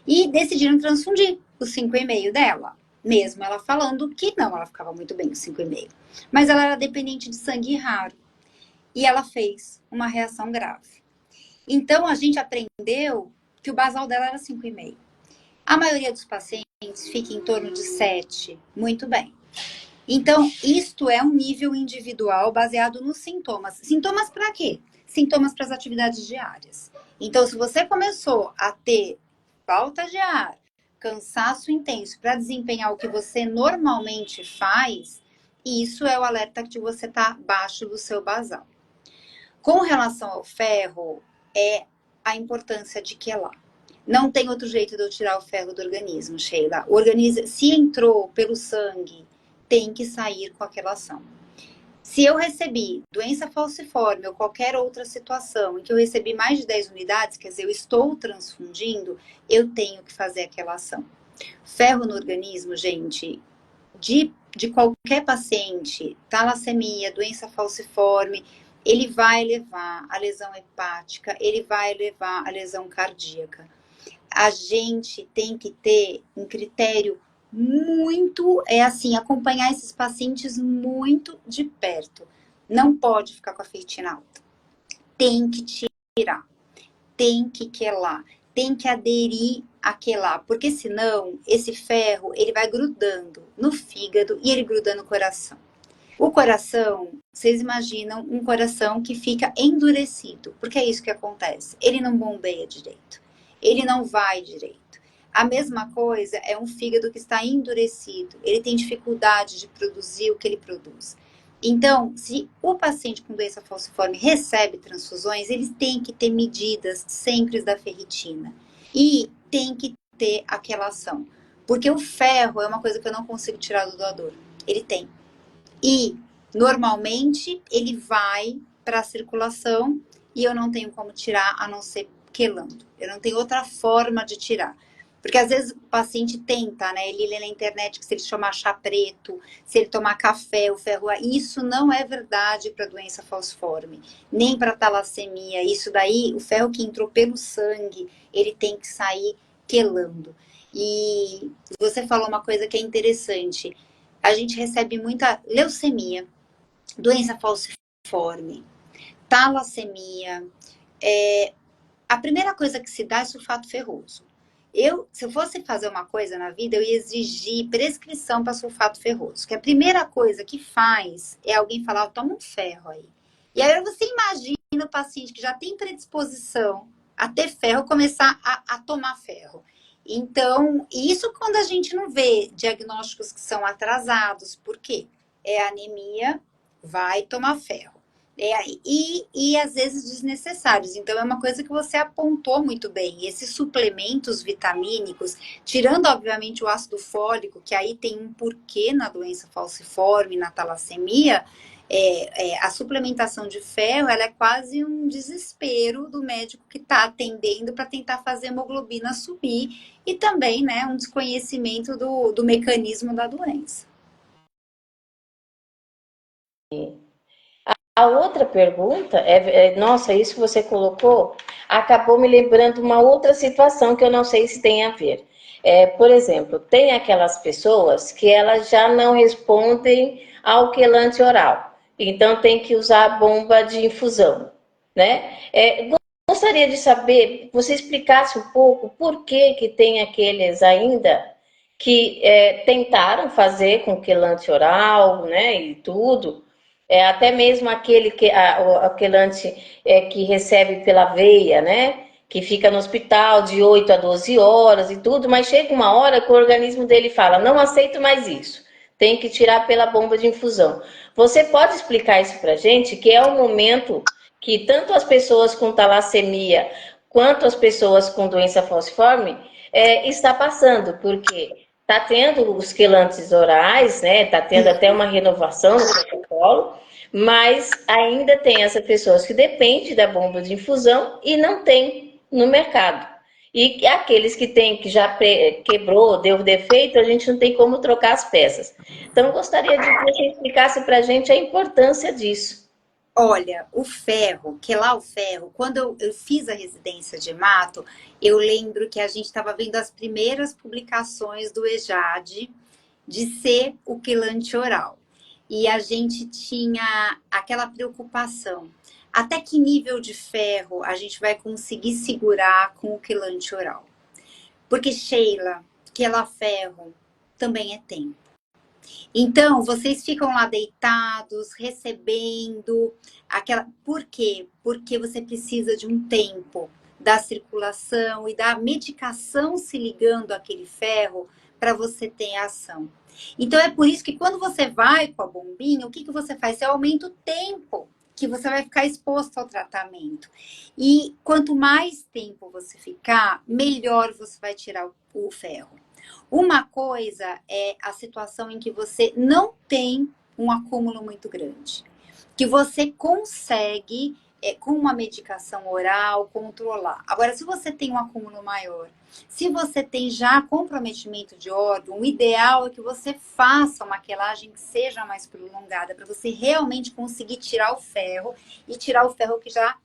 E decidiram transfundir os 5,5 dela. Mesmo ela falando que não, ela ficava muito bem com 5,5. Mas ela era dependente de sangue raro. E ela fez uma reação grave. Então, a gente aprendeu que o basal dela era 5,5. A maioria dos pacientes fica em torno de 7. Muito bem. Então, isto é um nível individual baseado nos sintomas. Sintomas para quê? Sintomas para as atividades diárias. Então, se você começou a ter falta de ar, cansaço intenso para desempenhar o que você normalmente faz, isso é o alerta de que você está abaixo do seu basal. Com relação ao ferro, é a importância de quelar. Não tem outro jeito de eu tirar o ferro do organismo, Sheila. O organismo, se entrou pelo sangue, tem que sair com a quelação. Se eu recebi doença falciforme ou qualquer outra situação em que eu recebi mais de 10 unidades, quer dizer, eu estou transfundindo, eu tenho que fazer aquela ação. Ferro no organismo, gente, de qualquer paciente, talassemia, doença falciforme, ele vai levar a lesão hepática, ele vai levar a lesão cardíaca. A gente tem que ter um critério muito, acompanhar esses pacientes muito de perto. Não pode ficar com a ferritina alta. Tem que tirar, tem que quelar, tem que aderir a quelar, porque senão esse ferro, ele vai grudando no fígado e ele gruda no coração. O coração, vocês imaginam um coração que fica endurecido, porque é isso que acontece. Ele não bombeia direito, ele não vai direito. A mesma coisa é um fígado que está endurecido, ele tem dificuldade de produzir o que ele produz. Então, se o paciente com doença falciforme recebe transfusões, eles têm que ter medidas sempre da ferritina. E tem que ter aquela ação. Porque o ferro é uma coisa que eu não consigo tirar do doador. Ele tem. E, normalmente, ele vai para a circulação e eu não tenho como tirar, a não ser quelando. Eu não tenho outra forma de tirar. Porque, às vezes, o paciente tenta, né? Ele lê na internet que se ele tomar chá preto, se ele tomar café, o ferro... Isso não é verdade para doença falciforme, nem para talassemia. Isso daí, o ferro que entrou pelo sangue, ele tem que sair quelando. E você falou uma coisa que é interessante. A gente recebe muita leucemia, doença falciforme, talassemia. A primeira coisa que se dá é sulfato ferroso. Se eu fosse fazer uma coisa na vida, eu ia exigir prescrição para sulfato ferroso. Que a primeira coisa que faz é alguém falar, toma um ferro aí. E aí você imagina o paciente que já tem predisposição a ter ferro, começar a tomar ferro. Então, isso quando a gente não vê diagnósticos que são atrasados. Por quê? É anemia, vai tomar ferro. E às vezes desnecessários. Então, é uma coisa que você apontou muito bem. Esses suplementos vitamínicos, tirando, obviamente, o ácido fólico, que aí tem um porquê na doença falciforme, na talassemia, a suplementação de ferro, ela é quase um desespero do médico que está atendendo para tentar fazer a hemoglobina subir e também, né, um desconhecimento do mecanismo da doença. A outra pergunta nossa, isso que você colocou acabou me lembrando uma outra situação que eu não sei se tem a ver. Por exemplo, tem aquelas pessoas que elas já não respondem ao quelante oral, então tem que usar a bomba de infusão, né? Gostaria de saber, você explicasse um pouco por que tem aqueles ainda que tentaram fazer com quelante oral, né, e tudo, até mesmo aquele quelante que recebe pela veia, né, que fica no hospital de 8 a 12 horas e tudo, mas chega uma hora que o organismo dele fala, não aceito mais isso, tem que tirar pela bomba de infusão. Você pode explicar isso pra gente, que é o momento que tanto as pessoas com talassemia quanto as pessoas com doença falciforme está passando, porque está tendo os quelantes orais, né? Está tendo até uma renovação no protocolo, mas ainda tem essas pessoas que dependem da bomba de infusão e não tem no mercado. E aqueles que tem, que já quebrou, deu defeito, a gente não tem como trocar as peças. Então, eu gostaria de que você explicasse para a gente a importância disso. Olha, o ferro, quelar o ferro, quando eu fiz a residência de hemato, eu lembro que a gente estava vendo as primeiras publicações do EJAD de ser o quelante oral. E a gente tinha aquela preocupação. Até que nível de ferro a gente vai conseguir segurar com o quelante oral? Porque, Sheila, quelar ferro também é tempo. Então, vocês ficam lá deitados, recebendo aquela... Por quê? Porque você precisa de um tempo da circulação e da medicação se ligando àquele ferro para você ter ação. Então, é por isso que quando você vai com a bombinha, o que você faz? Você aumenta o tempo que você vai ficar exposto ao tratamento. E quanto mais tempo você ficar, melhor você vai tirar o ferro. Uma coisa é a situação em que você não tem um acúmulo muito grande. que você consegue, com uma medicação oral, controlar. Agora, se você tem um acúmulo maior, se você tem já comprometimento de órgão, o ideal é que você faça uma quelagem que seja mais prolongada, para você realmente conseguir tirar o ferro e tirar o ferro que já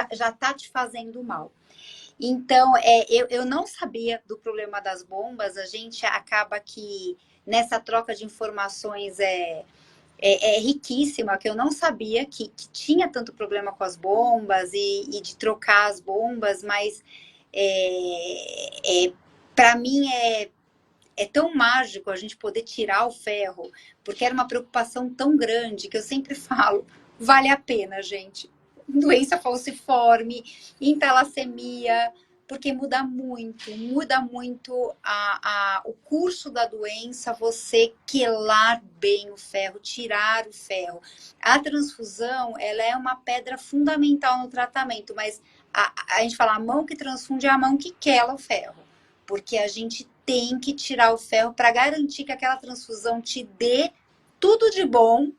está te fazendo mal. Então, eu não sabia do problema das bombas, a gente acaba que nessa troca de informações é riquíssima, que eu não sabia que tinha tanto problema com as bombas e de trocar as bombas, mas para mim é tão mágico a gente poder tirar o ferro, porque era uma preocupação tão grande que eu sempre falo, vale a pena, gente. Doença falciforme, em talassemia, porque muda muito o curso da doença, você quelar bem o ferro, tirar o ferro. A transfusão, ela é uma pedra fundamental no tratamento, mas a gente fala, a mão que transfunde é a mão que quela o ferro, porque a gente tem que tirar o ferro para garantir que aquela transfusão te dê tudo de bom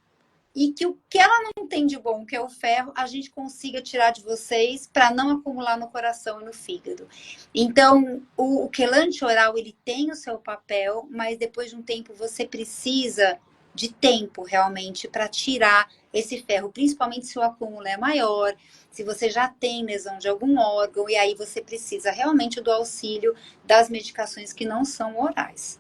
e que o que ela não tem de bom, que é o ferro, a gente consiga tirar de vocês para não acumular no coração e no fígado. Então, o quelante oral, ele tem o seu papel, mas depois de um tempo você precisa de tempo realmente para tirar esse ferro, principalmente se o acúmulo é maior, se você já tem lesão de algum órgão, e aí você precisa realmente do auxílio das medicações que não são orais.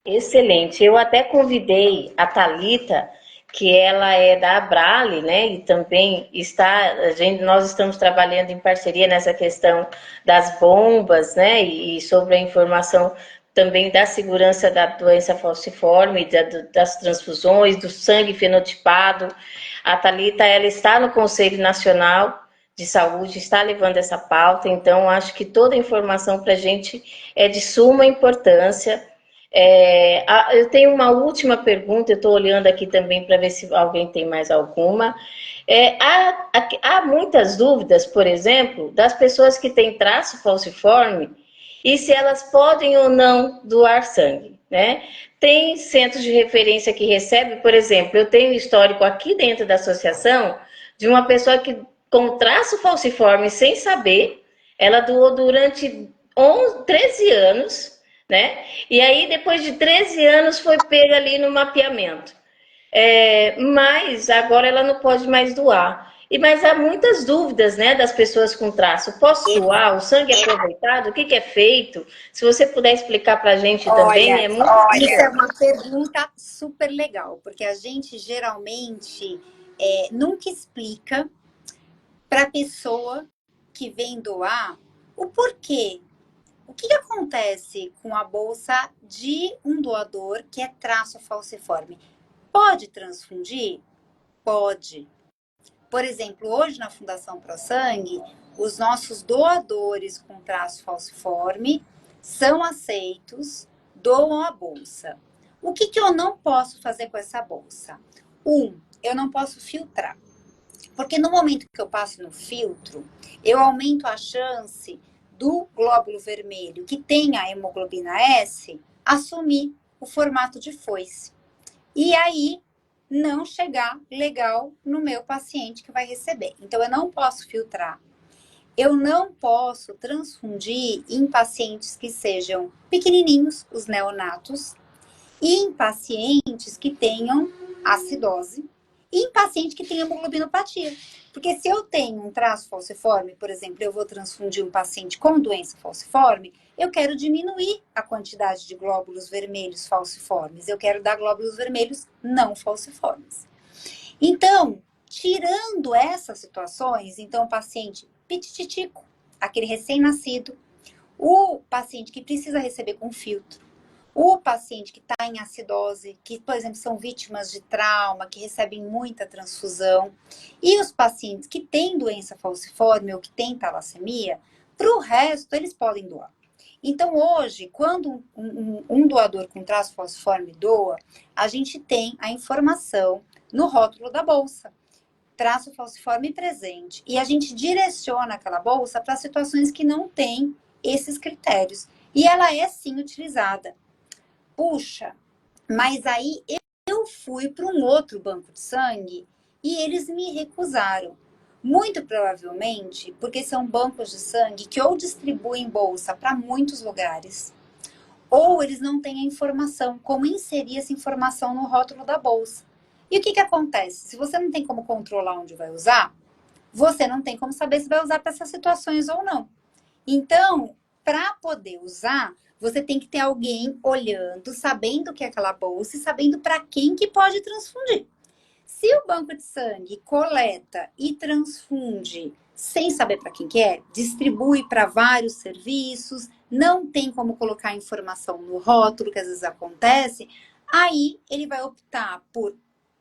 Excelente. Eu até convidei a Thalita, que ela é da Abrale, né? E também nós estamos trabalhando em parceria nessa questão das bombas, né? E sobre a informação também da segurança da doença falciforme, das transfusões, do sangue fenotipado. A Thalita, ela está no Conselho Nacional de Saúde, está levando essa pauta, então acho que toda a informação para a gente é de suma importância. Eu tenho uma última pergunta, eu estou olhando aqui também para ver se alguém tem mais alguma. Há muitas dúvidas, por exemplo, das pessoas que têm traço falciforme e se elas podem ou não doar sangue, né? Tem centros de referência que recebem, por exemplo, eu tenho um histórico aqui dentro da associação de uma pessoa que com traço falciforme sem saber, ela doou durante 13 anos, né? E aí, depois de 13 anos, foi pega ali no mapeamento. Mas agora ela não pode mais doar. Mas há muitas dúvidas, né, das pessoas com traço. Posso doar? O sangue é aproveitado? O que é feito? Se você puder explicar para a gente também, é muito... Isso é uma pergunta super legal, porque a gente geralmente nunca explica para a pessoa que vem doar o porquê. O que acontece com a bolsa de um doador que é traço falciforme? Pode transfundir? Pode. Por exemplo, hoje na Fundação ProSangue, os nossos doadores com traço falciforme são aceitos, doam a bolsa. O que eu não posso fazer com essa bolsa? Eu não posso filtrar. Porque no momento que eu passo no filtro, eu aumento a chance do glóbulo vermelho, que tem a hemoglobina S, assumir o formato de foice. E aí, não chegar legal no meu paciente que vai receber. Então, eu não posso filtrar. Eu não posso transfundir em pacientes que sejam pequenininhos, os neonatos, e em pacientes que tenham acidose, e em paciente que tenha hemoglobinopatia. Porque se eu tenho um traço falciforme, por exemplo, eu vou transfundir um paciente com doença falciforme, eu quero diminuir a quantidade de glóbulos vermelhos falciformes. Eu quero dar glóbulos vermelhos não falciformes. Então, tirando essas situações, então o paciente pititico, aquele recém-nascido, o paciente que precisa receber com filtro, o paciente que está em acidose, que, por exemplo, são vítimas de trauma, que recebem muita transfusão, e os pacientes que têm doença falciforme ou que têm talassemia, para o resto, eles podem doar. Então, hoje, quando um doador com traço falciforme doa, a gente tem a informação no rótulo da bolsa, traço falciforme presente, e a gente direciona aquela bolsa para situações que não têm esses critérios. E ela é, sim, utilizada. Puxa, mas aí eu eu fui para um outro banco de sangue e eles me recusaram. Muito provavelmente porque são bancos de sangue que ou distribuem bolsa para muitos lugares, ou eles não têm a informação, como inserir essa informação no rótulo da bolsa. E o que acontece? Se você não tem como controlar onde vai usar, você não tem como saber se vai usar para essas situações ou não. Então, para poder usar, você tem que ter alguém olhando, sabendo o que é aquela bolsa e sabendo para quem que pode transfundir. Se o banco de sangue coleta e transfunde sem saber para quem que é, distribui para vários serviços, não tem como colocar informação no rótulo, que às vezes acontece, aí ele vai optar por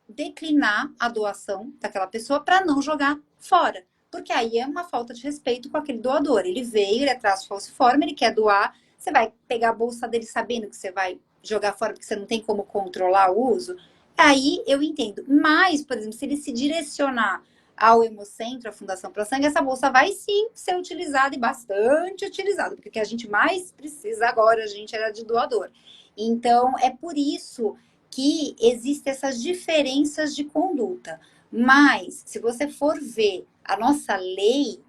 declinar a doação daquela pessoa para não jogar fora. Porque aí é uma falta de respeito com aquele doador. Ele veio, ele é traço falciforme, ele quer doar, você vai pegar a bolsa dele sabendo que você vai jogar fora porque você não tem como controlar o uso. Aí eu entendo. Mas, por exemplo, se ele se direcionar ao Hemocentro, à Fundação Pro Sangue, essa bolsa vai sim ser utilizada e bastante utilizada, porque o que a gente mais precisa agora, gente, era de doador. Então, é por isso que existem essas diferenças de conduta. Mas, se você for ver a nossa lei,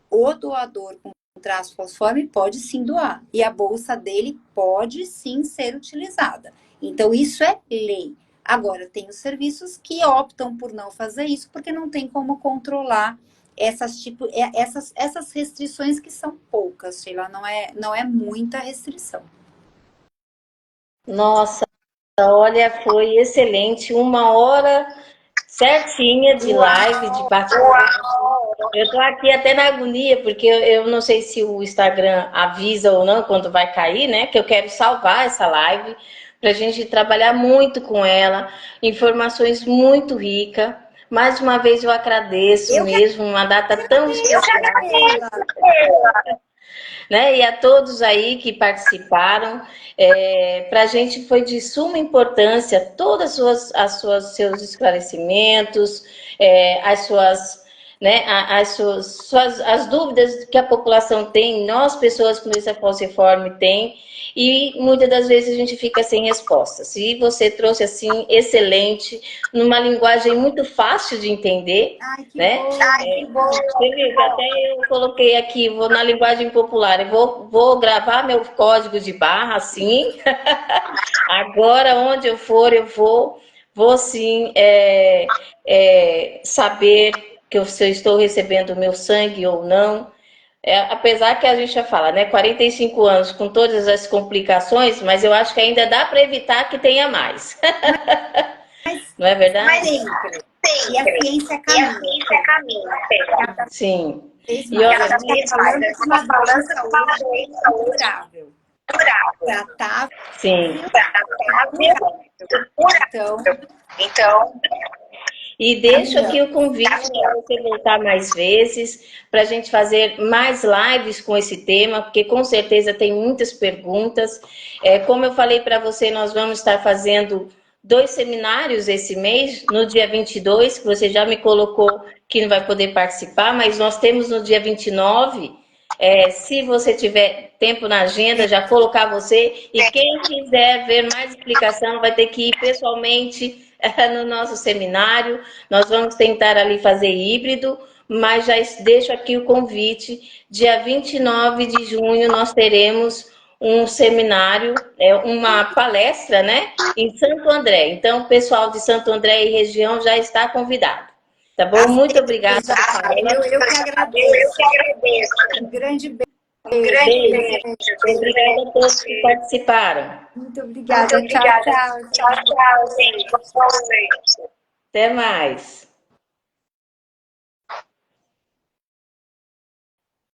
o doador com traço falciforme pode sim doar. E a bolsa dele pode sim ser utilizada. Então, isso é lei. Agora, tem os serviços que optam por não fazer isso, porque não tem como controlar essas restrições que são poucas, Sheila, não é muita restrição. Nossa, olha, foi excelente. 1 hora certinha de live, de participação. Eu estou aqui até na agonia, porque eu não sei se o Instagram avisa ou não quando vai cair, né? Que eu quero salvar essa live para a gente trabalhar muito com ela, informações muito ricas. Mais uma vez eu agradeço mesmo, uma data tão especial. Né? E a todos aí que participaram, para a gente foi de suma importância todas seus esclarecimentos, as suas, né, as dúvidas que a população tem, nós pessoas com doença falciforme tem, e muitas das vezes a gente fica sem respostas. E você trouxe assim excelente, numa linguagem muito fácil de entender. Ai, que né? bom, que bom. Até eu coloquei aqui, vou na linguagem popular, eu vou gravar meu código de barra assim. Agora, onde eu for, vou sim saber se eu estou recebendo o meu sangue ou não. Apesar que a gente já fala, né? 45 anos com todas as complicações, mas eu acho que ainda dá para evitar que tenha mais. Não é verdade? Mas sempre. E a ciência caminha. Sim. E olha, a gente está falando de uma saúde durável. Tratável. Sim. Então. E deixo aqui o convite para você voltar mais vezes, para a gente fazer mais lives com esse tema, porque com certeza tem muitas perguntas. Como eu falei para você, nós vamos estar fazendo 2 seminários esse mês, no dia 22, que você já me colocou que não vai poder participar, mas nós temos no dia 29. Se você tiver tempo na agenda, já colocar você. E quem quiser ver mais explicação, vai ter que ir pessoalmente no nosso seminário. Nós vamos tentar ali fazer híbrido, mas já deixo aqui o convite. Dia 29 de junho nós teremos um seminário, uma palestra, né, em Santo André. Então, o pessoal de Santo André e região já está convidado. Tá bom? Muito obrigada. Eu que agradeço. Um grande beijo. Obrigada a todos que participaram. Muito obrigada. Tchau, gente. Até mais.